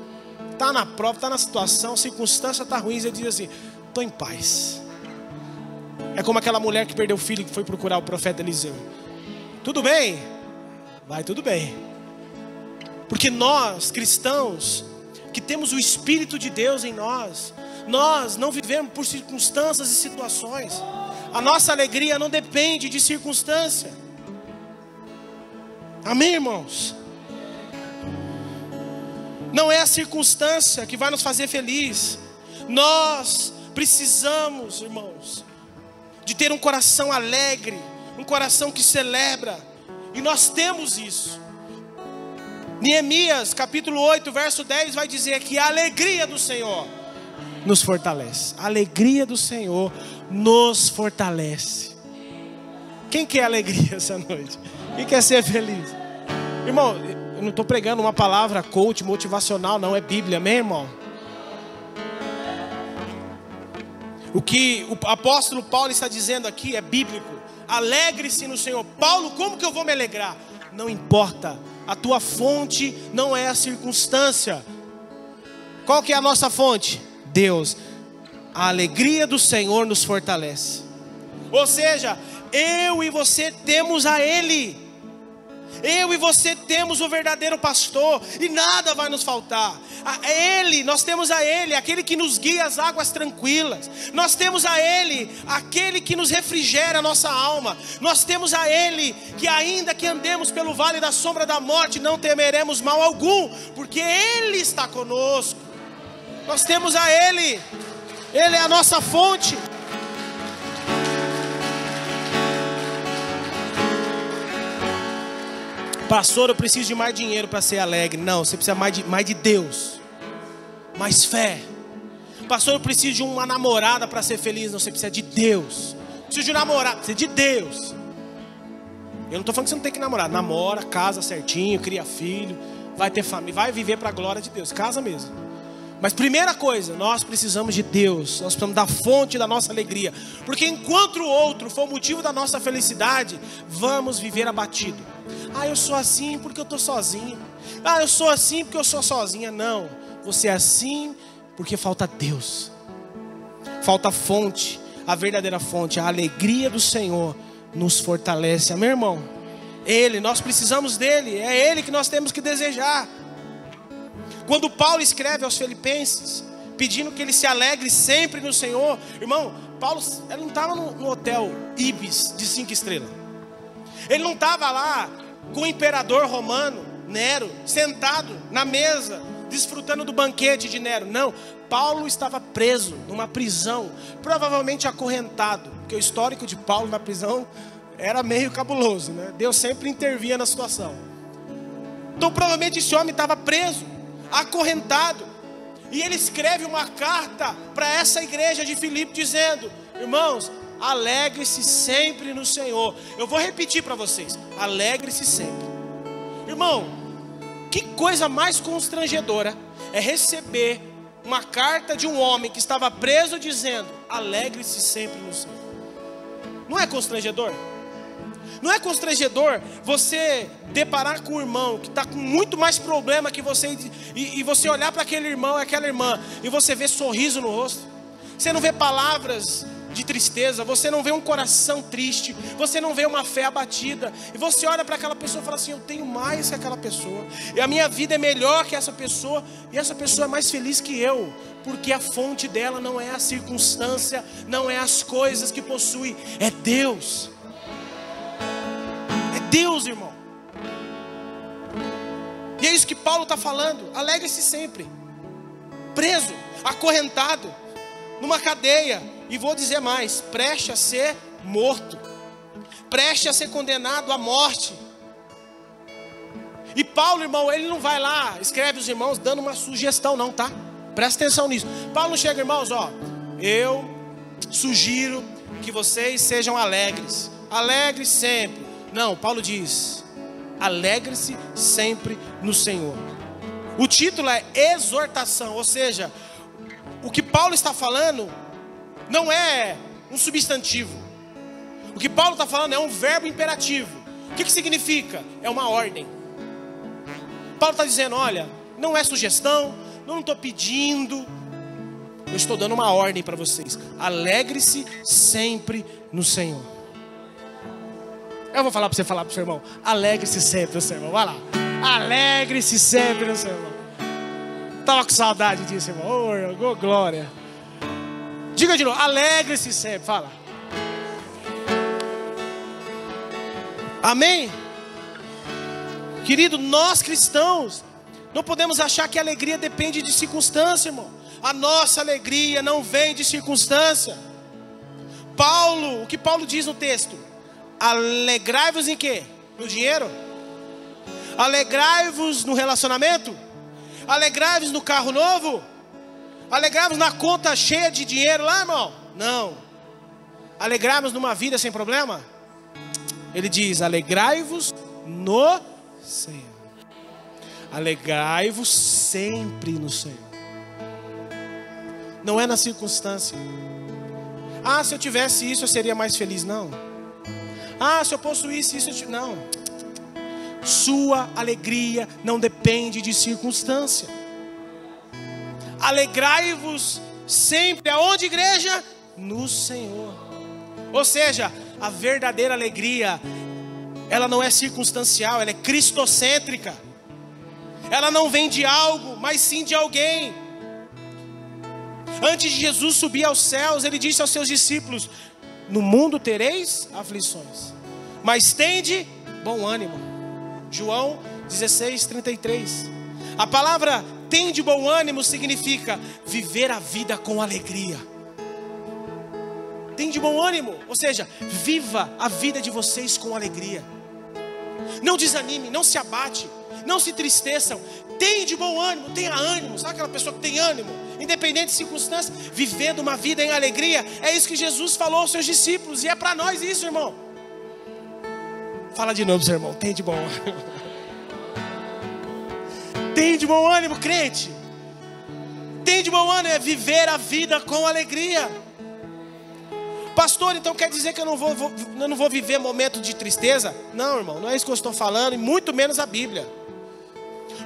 Está na prova, está na situação, a circunstância está ruim. Ele diz assim: estou em paz. É como aquela mulher que perdeu o filho, que foi procurar o profeta Eliseu. Tudo bem? Vai tudo bem. Porque nós, cristãos, que temos o Espírito de Deus em nós, nós não vivemos por circunstâncias e situações. A nossa alegria não depende de circunstância. Amém, irmãos? Não é a circunstância que vai nos fazer feliz. Nós precisamos, irmãos, de ter um coração alegre, um coração que celebra. E nós temos isso. Neemias capítulo 8 verso 10 vai dizer que a alegria do Senhor nos fortalece. A alegria do Senhor nos fortalece. Quem quer alegria essa noite? Quem quer ser feliz? Irmão, eu não estou pregando uma palavra coach, motivacional, não, é Bíblia, amém, irmão? O que o apóstolo Paulo está dizendo aqui é bíblico. Alegre-se no Senhor. Paulo, como que eu vou me alegrar? Não importa, a tua fonte não é a circunstância. Qual que é a nossa fonte? Deus. A alegria do Senhor nos fortalece. Ou seja, eu e você temos a Ele. Eu e você temos o verdadeiro pastor, e nada vai nos faltar. Ele, nós temos a Ele, aquele que nos guia às águas tranquilas. Nós temos a Ele, aquele que nos refrigera a nossa alma. Nós temos a Ele, que ainda que andemos pelo vale da sombra da morte, não temeremos mal algum, porque Ele está conosco. Nós temos a Ele, Ele é a nossa fonte. Pastor, eu preciso de mais dinheiro para ser alegre. Não, você precisa mais de Deus, mais fé. Pastor, eu preciso de uma namorada para ser feliz. Não, você precisa de Deus. Preciso de um namorado, precisa de Deus. Eu não estou falando que você não tem que namorar. Namora, casa certinho, cria filho, vai ter família, vai viver para a glória de Deus. Casa mesmo. Mas primeira coisa, nós precisamos de Deus. Nós precisamos da fonte da nossa alegria. Porque enquanto o outro for o motivo da nossa felicidade, vamos viver abatido. Eu sou assim porque eu estou sozinho. Eu sou assim porque eu sou sozinha. Não, você é assim porque falta Deus. Falta a fonte, a verdadeira fonte. A alegria do Senhor nos fortalece. Amém, irmão? Ele, nós precisamos dele. É Ele que nós temos que desejar. Quando Paulo escreve aos Filipenses, pedindo que ele se alegre sempre no Senhor, irmão, Paulo, ele não estava no hotel Ibis de 5 estrelas. Ele não estava lá com o imperador romano, Nero, sentado na mesa, desfrutando do banquete de Nero. Não, Paulo estava preso numa prisão, provavelmente acorrentado, porque o histórico de Paulo na prisão era meio cabuloso, né? Deus sempre intervia na situação. Então provavelmente esse homem estava preso, acorrentado, e ele escreve uma carta para essa igreja de Filipe dizendo: irmãos, alegre-se sempre no Senhor. Eu vou repetir para vocês: alegre-se sempre. Irmão, que coisa mais constrangedora é receber uma carta de um homem que estava preso dizendo: alegre-se sempre no Senhor. Não é constrangedor? Não é constrangedor você deparar com um irmão que está com muito mais problema que você, e você olhar para aquele irmão e aquela irmã, e você ver sorriso no rosto? você não vê palavras de tristeza, você não vê um coração triste, você não vê uma fé abatida, e você olha para aquela pessoa e fala assim: eu tenho mais que aquela pessoa, e a minha vida é melhor que essa pessoa, e essa pessoa é mais feliz que eu, porque a fonte dela não é a circunstância, não é as coisas que possui, é Deus. É Deus, irmão. E é isso que Paulo está falando. Alegre-se sempre. Preso, acorrentado, numa cadeia. E vou dizer mais, preste a ser morto, preste a ser condenado à morte. E Paulo, irmão, ele não vai lá, escreve os irmãos dando uma sugestão não, tá? Presta atenção nisso. Paulo não chega, irmãos, ó, eu sugiro que vocês sejam alegres. Alegres sempre. Não, Paulo diz: alegre-se sempre no Senhor. O título é exortação, ou seja, o que Paulo está falando não é um substantivo. O que Paulo está falando é um verbo imperativo. O que significa? É uma ordem. Paulo está dizendo: olha, não é sugestão, não estou pedindo, eu estou dando uma ordem para vocês. Alegre-se sempre no Senhor. Eu vou falar para você falar para o seu irmão: alegre-se sempre no seu irmão. Vai lá. Alegre-se sempre no seu irmão. Estava com saudade disso, irmão. Oh, glória. Diga de novo: alegre-se sempre. Fala. Amém? Querido, nós cristãos não podemos achar que a alegria depende de circunstância, irmão. A nossa alegria não vem de circunstância. Paulo, o que Paulo diz no texto? Alegrai-vos em quê? No dinheiro? Alegrai-vos no relacionamento? Alegrai-vos no carro novo? Alegrai-vos na conta cheia de dinheiro lá, irmão? Não. Alegrai-vos numa vida sem problema? Ele diz: alegrai-vos no Senhor. Alegrai-vos sempre no Senhor. Não é na circunstância. Ah, se eu tivesse isso eu seria mais feliz. Não. Ah, se eu possuísse isso não. Sua alegria não depende de circunstância. Alegrai-vos sempre aonde, igreja? No Senhor. Ou seja, a verdadeira alegria, ela não é circunstancial, ela é cristocêntrica. Ela não vem de algo, mas sim de alguém. Antes de Jesus subir aos céus, ele disse aos seus discípulos: no mundo tereis aflições, mas tende bom ânimo. João 16:33. A palavra tende bom ânimo significa viver a vida com alegria. Tende bom ânimo, ou seja, viva a vida de vocês com alegria. Não desanime, não se abate, não se tristeçam. Tende bom ânimo, tenha ânimo. Sabe aquela pessoa que tem ânimo, independente de circunstâncias, vivendo uma vida em alegria? É isso que Jesus falou aos seus discípulos, e é para nós isso, irmão. Fala de novo, seu irmão: tem de bom ânimo. Tem de bom ânimo, crente. Tem de bom ânimo é viver a vida com alegria. Pastor, então quer dizer que eu não vou viver momento de tristeza? Não, irmão, não é isso que eu estou falando, e muito menos a Bíblia.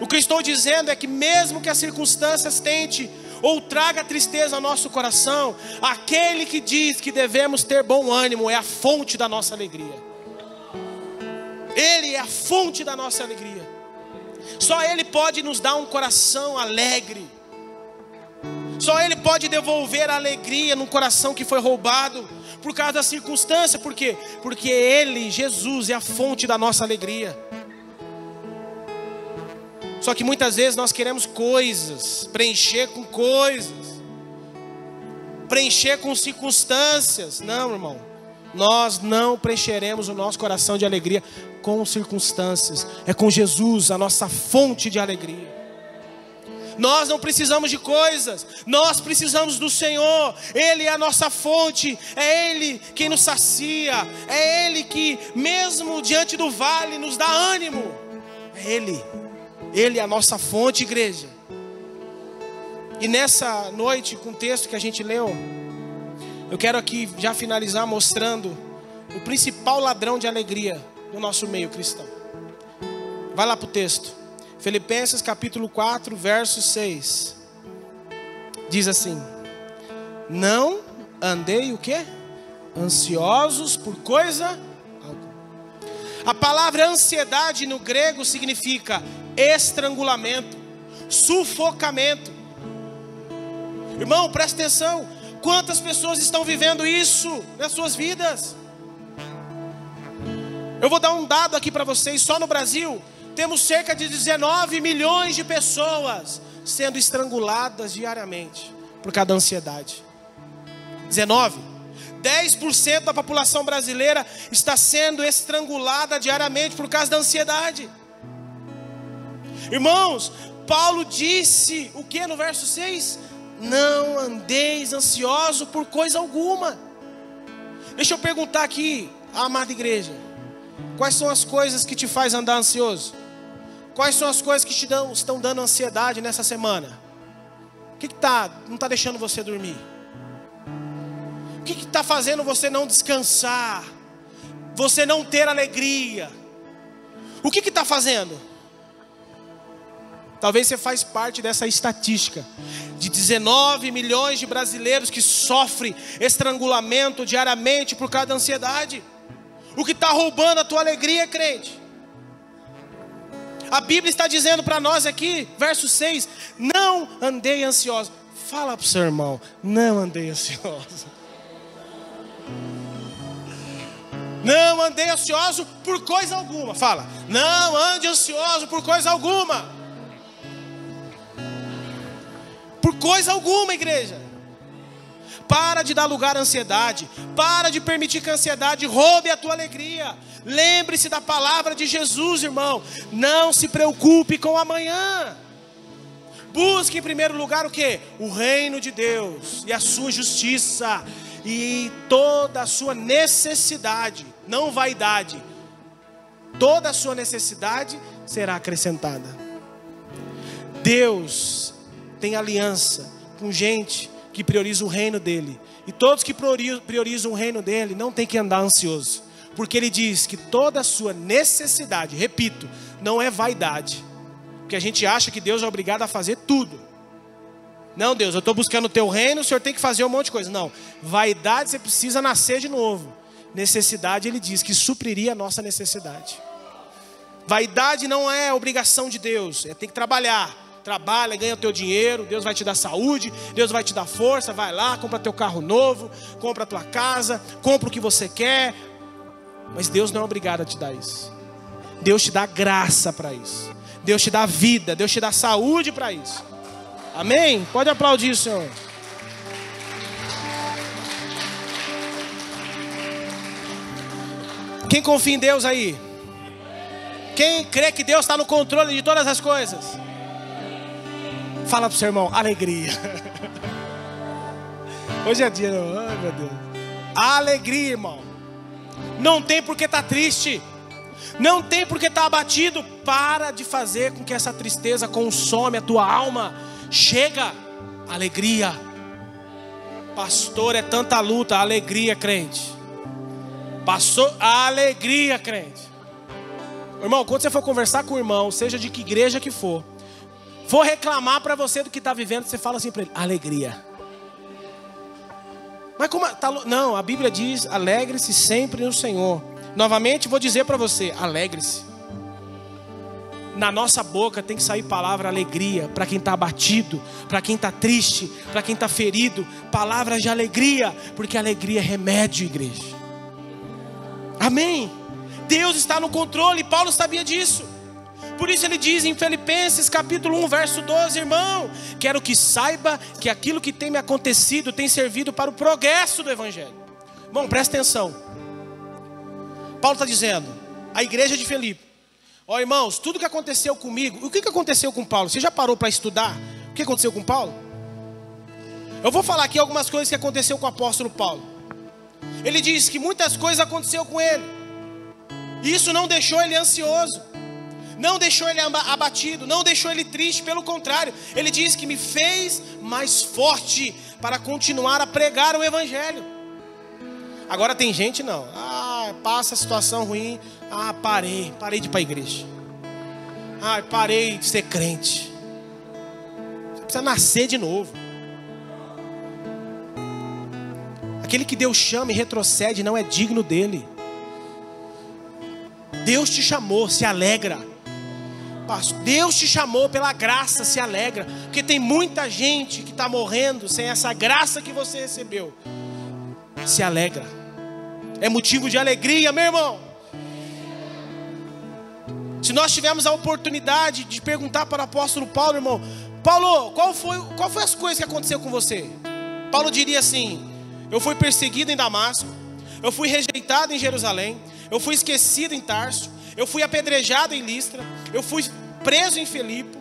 O que eu estou dizendo é que mesmo que as circunstâncias tente ou traga tristeza ao nosso coração, aquele que diz que devemos ter bom ânimo é a fonte da nossa alegria. Ele é a fonte da nossa alegria. Só Ele pode nos dar um coração alegre. Só Ele pode devolver a alegria num coração que foi roubado por causa da circunstância. Por quê? Porque Ele, Jesus, é a fonte da nossa alegria. Só que muitas vezes nós queremos coisas, preencher com coisas, preencher com circunstâncias. Não, irmão, nós não preencheremos o nosso coração de alegria com circunstâncias. É com Jesus, a nossa fonte de alegria. Nós não precisamos de coisas, nós precisamos do Senhor. Ele é a nossa fonte, é Ele quem nos sacia, é Ele que mesmo diante do vale nos dá ânimo. É Ele é a nossa fonte, igreja. E nessa noite, com o texto que a gente leu, eu quero aqui já finalizar mostrando o principal ladrão de alegria do nosso meio cristão. Vai lá para o texto. Filipenses capítulo 4, verso 6. Diz assim: Não andei o quê? Ansiosos por coisa alguma. A palavra ansiedade no grego significa estrangulamento, sufocamento. Irmão, presta atenção. Quantas pessoas estão vivendo isso nas suas vidas? Eu vou dar um dado aqui para vocês. Só no Brasil temos cerca de 19 milhões de pessoas sendo estranguladas diariamente por causa da ansiedade. 10% da população brasileira está sendo estrangulada diariamente por causa da ansiedade. Irmãos, Paulo disse o que no verso 6? Não andeis ansioso por coisa alguma. Deixa eu perguntar aqui, amada igreja, quais são as coisas que te faz andar ansioso? Quais são as coisas que estão dando ansiedade nessa semana? O que não está deixando você dormir? O que está fazendo você não descansar? Você não ter alegria? O que está fazendo? Talvez você faz parte dessa estatística de 19 milhões de brasileiros que sofrem estrangulamento diariamente por causa da ansiedade. O que está roubando a tua alegria, crente? A Bíblia está dizendo para nós aqui, verso 6, não andei ansioso. Fala para o seu irmão, não andei ansioso. Não andei ansioso por coisa alguma. Fala, não ande ansioso por coisa alguma. Por coisa alguma, igreja. Para de dar lugar à ansiedade. Para de permitir que a ansiedade roube a tua alegria. Lembre-se da palavra de Jesus, irmão. Não se preocupe com amanhã. Busque em primeiro lugar o quê? O reino de Deus e a sua justiça. E toda a sua necessidade, não vaidade, toda a sua necessidade será acrescentada. Deus tem aliança com gente que prioriza o reino dele. E todos que priorizam o reino dele não tem que andar ansioso. Porque ele diz que toda a sua necessidade, repito, não é vaidade. Porque a gente acha que Deus é obrigado a fazer tudo. Não, Deus, eu estou buscando o teu reino, o Senhor tem que fazer um monte de coisa. Não, vaidade você precisa nascer de novo. Necessidade, ele diz que supriria a nossa necessidade. Vaidade não é obrigação de Deus, tem que trabalhar. Trabalha, ganha o teu dinheiro, Deus vai te dar saúde, Deus vai te dar força, vai lá, compra teu carro novo, compra a tua casa, compra o que você quer. Mas Deus não é obrigado a te dar isso. Deus te dá graça para isso. Deus te dá vida, Deus te dá saúde para isso. Amém? Pode aplaudir o Senhor. Quem confia em Deus aí? Quem crê que Deus está no controle de todas as coisas? Fala pro seu irmão, alegria. Hoje é dia, ai meu Deus. Alegria, irmão. Não tem por que estar triste. Não tem por que estar abatido. Para de fazer com que essa tristeza consome a tua alma. Chega, alegria. Pastor, é tanta luta. Alegria, crente. Pastor, alegria, crente. Irmão, quando você for conversar com o irmão, seja de que igreja que for reclamar para você do que está vivendo, você fala assim para ele, alegria. Mas como não, a Bíblia diz, alegre-se sempre no Senhor. Novamente vou dizer para você, alegre-se. Na nossa boca tem que sair palavra alegria para quem está abatido, para quem está triste, para quem está ferido. Palavras de alegria, porque alegria é remédio, igreja. Amém? Deus está no controle, Paulo sabia disso. Por isso ele diz em Filipenses capítulo 1, verso 12, irmão, quero que saiba que aquilo que tem me acontecido tem servido para o progresso do Evangelho. Bom, presta atenção. Paulo está dizendo, a igreja de Filipe, ó irmãos, tudo que aconteceu comigo, o que aconteceu com Paulo? Você já parou para estudar o que aconteceu com Paulo? Eu vou falar aqui algumas coisas que aconteceu com o apóstolo Paulo. Ele diz que muitas coisas aconteceu com ele. E isso não deixou ele ansioso. Não deixou ele abatido, não deixou ele triste, pelo contrário, ele diz que me fez mais forte para continuar a pregar o Evangelho. Agora tem gente não, passa a situação ruim, parei de ir para a igreja, parei de ser crente. Você precisa nascer de novo. Aquele que Deus chama e retrocede não é digno dele. Deus te chamou, se alegra. Deus te chamou pela graça, se alegra. Porque tem muita gente que está morrendo sem essa graça que você recebeu. Se alegra. É motivo de alegria, meu irmão. Se nós tivermos a oportunidade de perguntar para o apóstolo Paulo, irmão, Paulo, qual foi as coisas que aconteceu com você? Paulo diria assim: eu fui perseguido em Damasco, eu fui rejeitado em Jerusalém, eu fui esquecido em Tarso, eu fui apedrejado em Listra, eu fui preso em Filipe,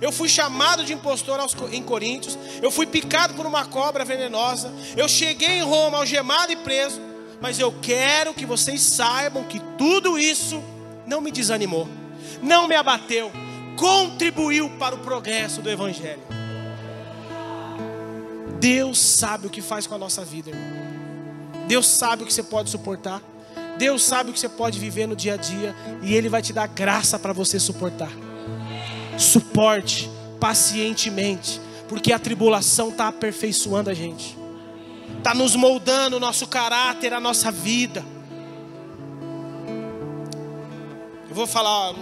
eu fui chamado de impostor em Coríntios, eu fui picado por uma cobra venenosa, eu cheguei em Roma algemado e preso. Mas eu quero que vocês saibam que tudo isso não me desanimou, não me abateu, contribuiu para o progresso do Evangelho. Deus sabe o que faz com a nossa vida, irmão. Deus sabe o que você pode suportar. Deus sabe o que você pode viver no dia a dia. E Ele vai te dar graça para você suportar. Suporte pacientemente, porque a tribulação está aperfeiçoando a gente, está nos moldando o nosso caráter, a nossa vida. Eu vou falar,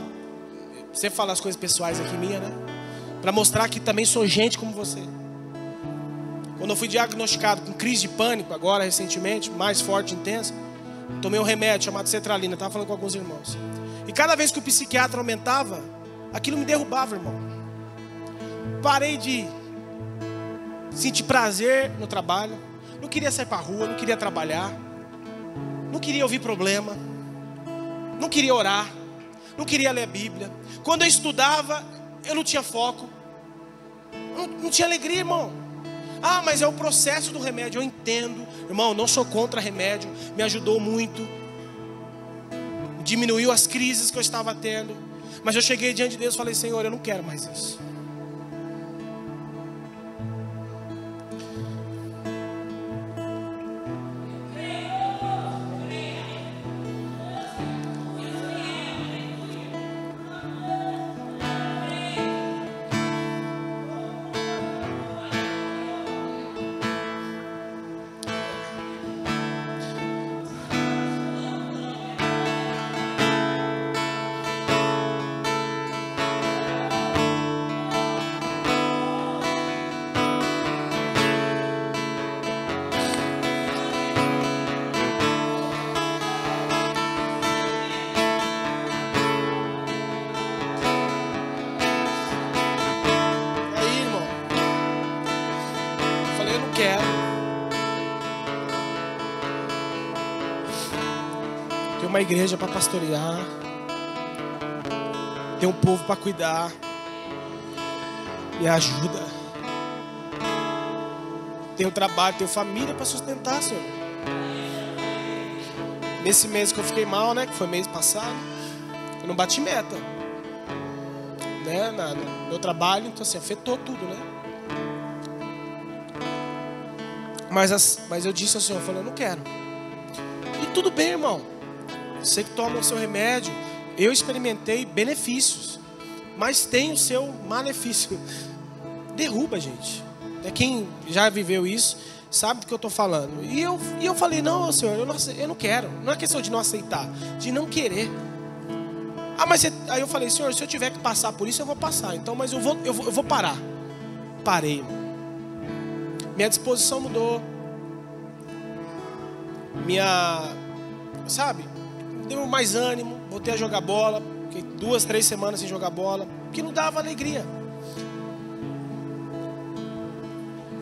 você fala as coisas pessoais aqui minha, né? Para mostrar que também sou gente como você. Quando eu fui diagnosticado com crise de pânico, agora recentemente, mais forte, intensa, tomei um remédio chamado sertralina, estava falando com alguns irmãos. E cada vez que o psiquiatra aumentava, aquilo me derrubava, irmão. Parei de sentir prazer no trabalho, não queria sair para a rua, não queria trabalhar, não queria ouvir problema, não queria orar, não queria ler a Bíblia. Quando eu estudava, eu não tinha foco, não tinha alegria, irmão. Ah, mas é o processo do remédio, eu entendo, irmão, não sou contra remédio, me ajudou muito, diminuiu as crises que eu estava tendo. Mas eu cheguei diante de Deus e falei: Senhor, eu não quero mais isso. Tem uma igreja para pastorear, tem um povo para cuidar. Me ajuda. Tenho trabalho, tenho família para sustentar, Senhor. Nesse mês que eu fiquei mal, né, que foi mês passado, eu não bati meta, né, no meu trabalho, então assim, afetou tudo, né. Mas eu disse ao Senhor, eu falei: eu não quero. E tudo bem, irmão. Você que toma o seu remédio, eu experimentei benefícios, mas tem o seu malefício. Derruba, gente. Quem já viveu isso sabe do que eu estou falando. E eu falei: não, Senhor, eu não quero. Não é questão de não aceitar, de não querer. Aí eu falei: Senhor, se eu tiver que passar por isso, eu vou passar. Então, mas eu vou parar. Parei, irmão. Minha disposição mudou. Deu mais ânimo. Voltei a jogar bola. Fiquei 2, 3 semanas sem jogar bola, porque não dava alegria.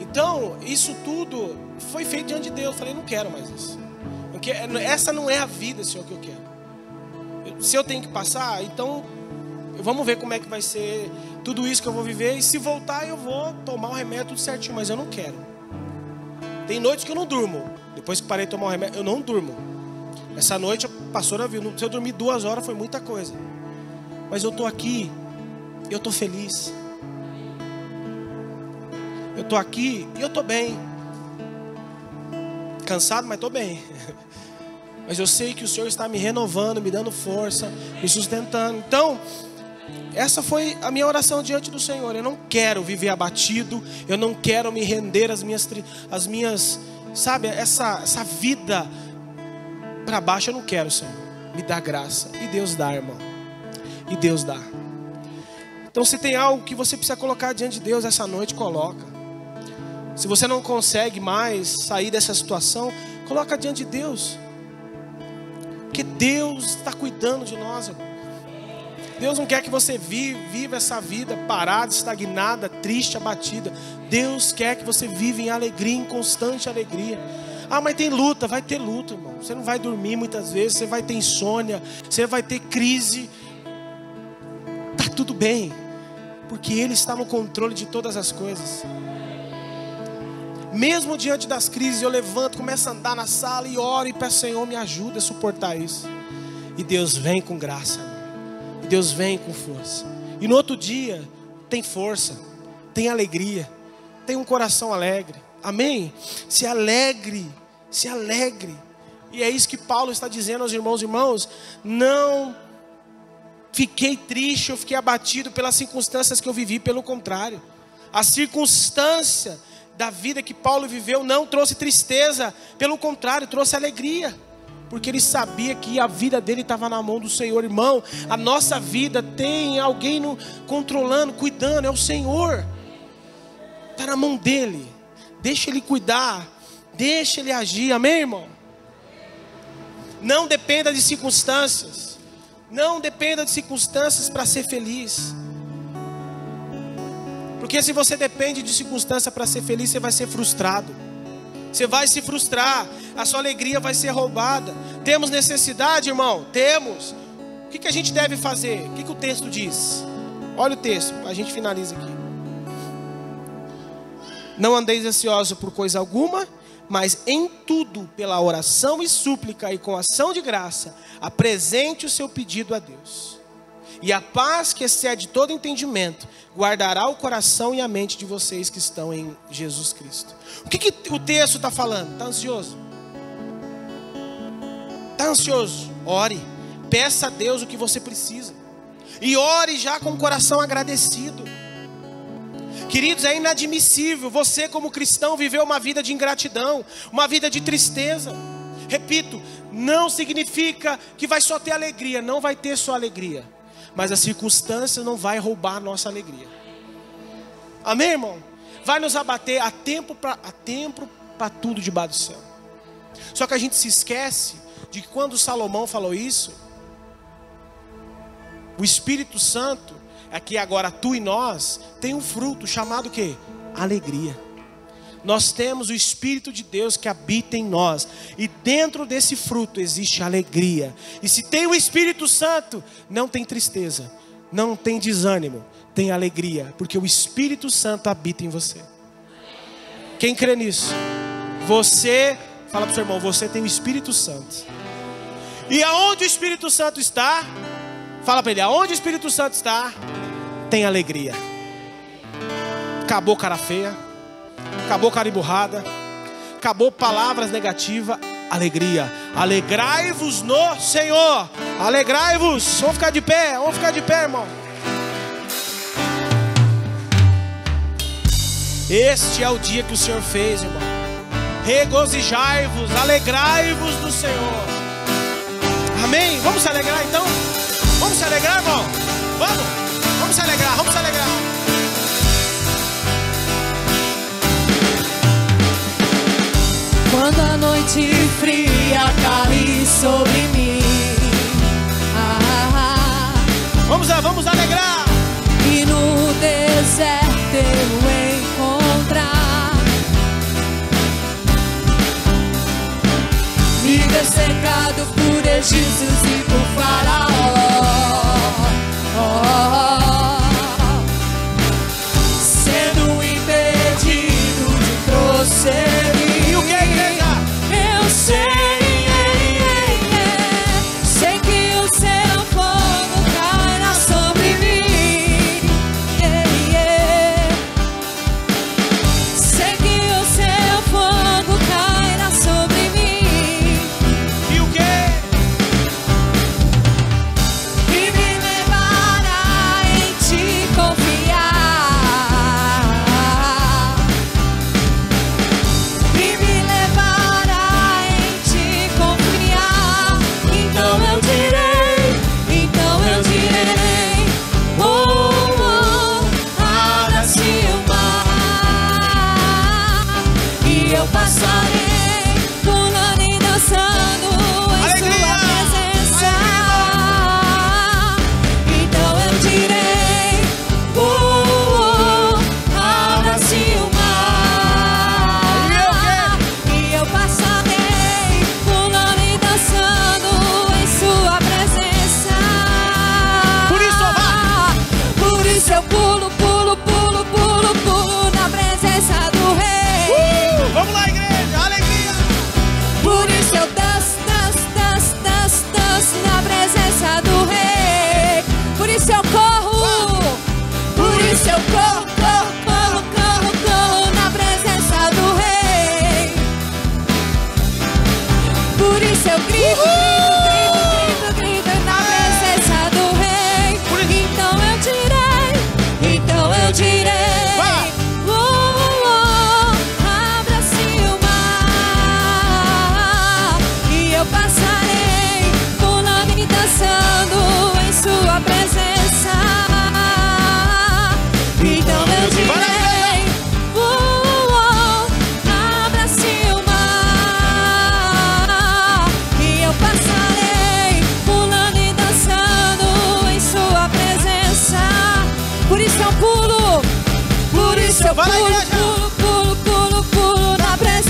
Então, isso tudo foi feito diante de Deus. Eu falei: não quero mais isso. Essa não é a vida, Senhor, que eu quero. Se eu tenho que passar, então vamos ver como é que vai ser tudo isso que eu vou viver. E se voltar, eu vou tomar o remédio tudo certinho. Mas eu não quero. Tem noites que eu não durmo. Depois que parei de tomar o remédio, eu não durmo. Essa noite a pastora viu. Se eu dormir 2 horas foi muita coisa. Mas eu estou aqui. Eu estou feliz. Eu estou aqui e eu estou bem. Cansado, mas estou bem. Mas eu sei que o Senhor está me renovando, me dando força, me sustentando. Então, essa foi a minha oração diante do Senhor. Eu não quero viver abatido. Eu não quero me render às minhas sabe, essa vida para baixo eu não quero, Senhor. Me dá graça. E Deus dá, irmão. E Deus dá. Então se tem algo que você precisa colocar diante de Deus essa noite, coloca. Se você não consegue mais sair dessa situação, coloca diante de Deus. Porque Deus está cuidando de nós, irmão. Deus não quer que você viva essa vida parada, estagnada, triste, abatida. Deus quer que você viva em alegria, em constante alegria. Ah, mas tem luta, vai ter luta, irmão. Você não vai dormir muitas vezes, você vai ter insônia, você vai ter crise. Tá tudo bem, porque Ele está no controle de todas as coisas. Mesmo diante das crises, eu levanto, começo a andar na sala e oro e peço, Senhor, me ajuda a suportar isso. E Deus vem com graça, irmão. E Deus vem com força. E no outro dia, tem força, tem alegria, tem um coração alegre. Amém? Se alegre, se alegre. E é isso que Paulo está dizendo aos irmãos. Irmãos, não fiquei triste, eu fiquei abatido pelas circunstâncias que eu vivi. Pelo contrário, a circunstância da vida que Paulo viveu não trouxe tristeza. Pelo contrário, trouxe alegria. Porque ele sabia que a vida dele estava na mão do Senhor. Irmão, a nossa vida tem alguém controlando, cuidando. É o Senhor. Está na mão dele. Deixa Ele cuidar, deixa Ele agir, amém, irmão? Não dependa de circunstâncias, não dependa de circunstâncias para ser feliz. Porque se você depende de circunstância para ser feliz, você vai ser frustrado. Você vai se frustrar, a sua alegria vai ser roubada. Temos necessidade, irmão? Temos. O que a gente deve fazer? O que o texto diz? Olha o texto, a gente finaliza aqui. Não andeis ansiosos por coisa alguma, mas em tudo, pela oração e súplica e com ação de graça, apresente o seu pedido a Deus. E a paz que excede todo entendimento, guardará o coração e a mente de vocês que estão em Jesus Cristo. O que o texto está falando? Está ansioso? Está ansioso? Ore, peça a Deus o que você precisa. E ore já com o coração agradecido. Queridos, é inadmissível você como cristão viver uma vida de ingratidão, uma vida de tristeza. Repito, não significa que vai só ter alegria, não vai ter só alegria. Mas a circunstância não vai roubar a nossa alegria. Amém, irmão? Vai nos abater a tempo para tudo debaixo do céu. Só que a gente se esquece de que quando Salomão falou isso, o Espírito Santo, aqui agora tu e nós, tem um fruto chamado o quê? Alegria. Nós temos o Espírito de Deus que habita em nós. E dentro desse fruto existe alegria. E se tem o Espírito Santo, não tem tristeza, não tem desânimo, tem alegria. Porque o Espírito Santo habita em você. Quem crê nisso? Você, fala para o seu irmão, você tem o Espírito Santo. E aonde o Espírito Santo está? Fala para ele, aonde o Espírito Santo está, tem alegria. Acabou cara feia, acabou cara emburrada, acabou palavras negativas, alegria. Alegrai-vos no Senhor, alegrai-vos. Vamos ficar de pé, irmão. Este é o dia que o Senhor fez, irmão. Regozijai-vos, alegrai-vos no Senhor. Amém? Vamos se alegrar então? Vamos se alegrar, irmão? Vamos se alegrar, vamos se alegrar. Quando a noite fria cair sobre mim, vamos alegrar. E no deserto eu encontrar, me ver cercado por egípcios e por Faraó, sendo impedido de prosseguir. E o que, igreja? Eu sei que o seu fogo cairá sobre mim. Sei que o seu fogo cairá sobre mim. E o que?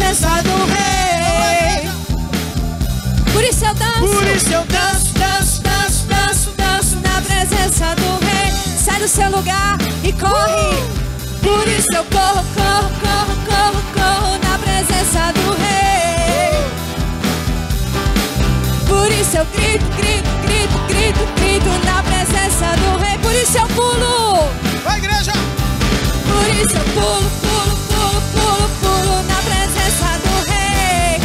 presença do Rei. Por isso eu danço, danço, danço, danço, danço, danço na presença do Rei. Sai do seu lugar e corre. Por isso eu corro, corro, corro, corro, corro na presença do Rei. Por isso eu grito, grito, grito, grito, grito na presença do Rei. Por isso eu pulo. Vai, igreja! Por isso eu pulo, pulo, pulo, pulo, pulo na presença do Rei.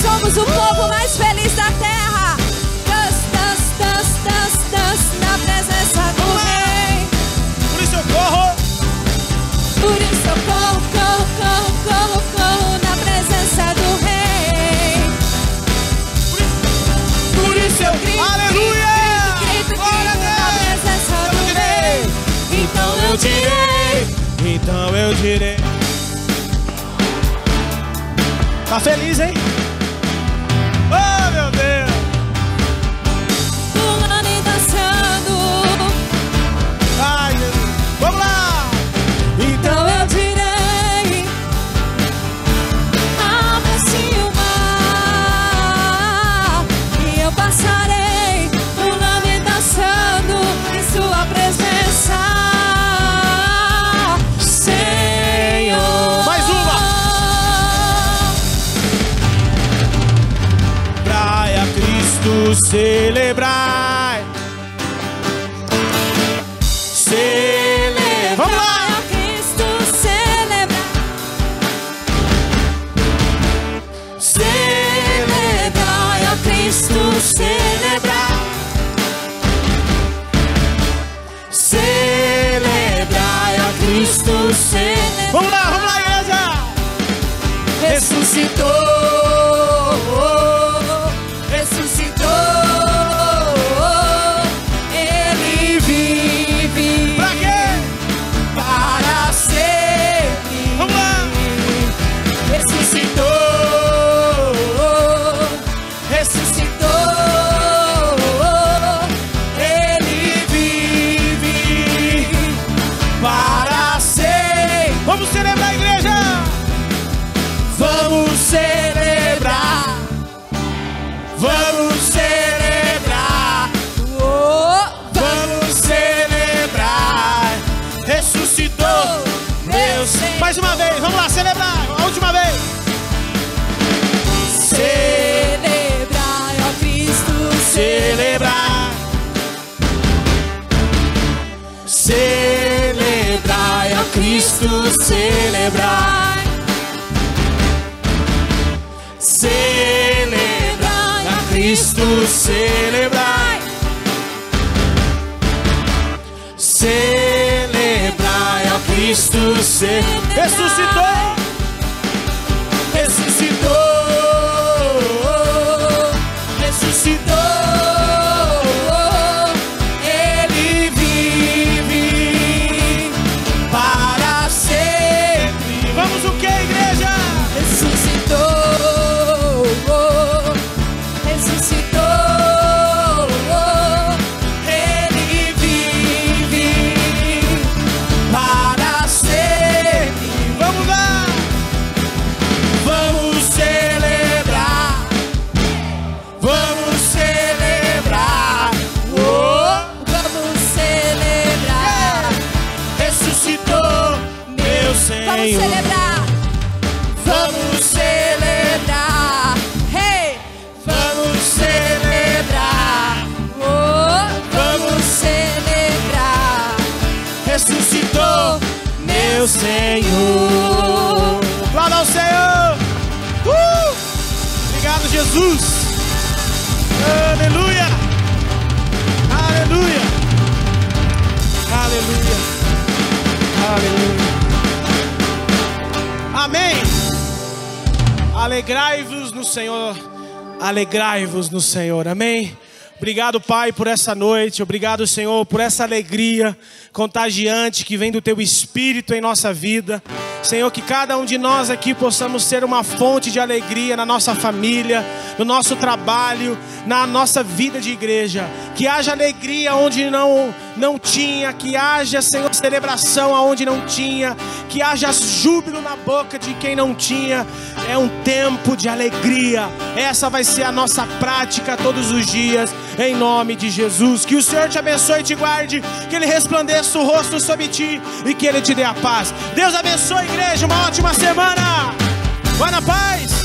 Somos o povo mais feliz da terra. Danço, danço, danço, danço, danço na presença do Rei. Por isso eu corro. Por isso eu corro, corro, corro, corro, corro na presença do Rei. Por isso eu grito, Aleluia! grito, grito, Glória a grito na Deus! presença do Rei. Então eu direi. Então eu direi. Tá feliz, hein? Oh, meu Deus! Pulando e dançando. Ai, Jesus! Vamos lá! Então eu direi: abre-se o mar, e eu passarei pulando e dançando em sua presença, Senhor. Mais uma! Praia Cristo celebrar. Vamos lá! Praia Cristo celebrar. Celebrai a Cristo celebrar. Celebrai a Cristo celebrar. Vamos lá, igreja! Ressuscitou, ressuscitou, Ele vive. Pra quê? Para sempre. Vamos lá! Ressuscitou, ressuscitou, Ele vive para sempre. Vamos celebrar, igreja! Vamos celebrar, vamos celebrar, Vamos celebrar! Ressuscitou! meu Senhor. Mais uma vez, vamos lá, celebrar! A última vez! Celebrai a Cristo, Celebrar! celebrai a Cristo, celebrai. Celebrai a Cristo, celebrai. Celebrai a Cristo, celebrai. Ressuscitou! Ressuscitou, ressuscitou, Ele vive para sempre. Vamos o que, igreja? Ressuscitou, ressuscitou, Ele vive para sempre. Vamos lá! Vamos celebrar, vamos celebrar, vamos celebrar. Ressuscitou, meu Senhor. Vamos celebrar, vamos celebrar, hey, vamos celebrar, vamos celebrar. Ressuscitou, meu Senhor. Glória ao Senhor! Obrigado, Jesus! Aleluia! Aleluia! Aleluia! Aleluia! Amém! Alegrai-vos no Senhor, alegrai-vos no Senhor, amém? Obrigado, Pai, por essa noite. Obrigado, Senhor, por essa alegria contagiante que vem do Teu Espírito em nossa vida. Senhor, que cada um de nós aqui possamos ser uma fonte de alegria na nossa família, no nosso trabalho, na nossa vida de igreja. Que haja alegria onde não não tinha, que haja, Senhor, celebração aonde não tinha, que haja júbilo na boca de quem não tinha. É um tempo de alegria. Essa vai ser a nossa prática todos os dias, em nome de Jesus. Que o Senhor te abençoe e te guarde, que Ele resplandeça o rosto sobre ti e que Ele te dê a paz. Deus abençoe, igreja, uma ótima semana. Vai na paz.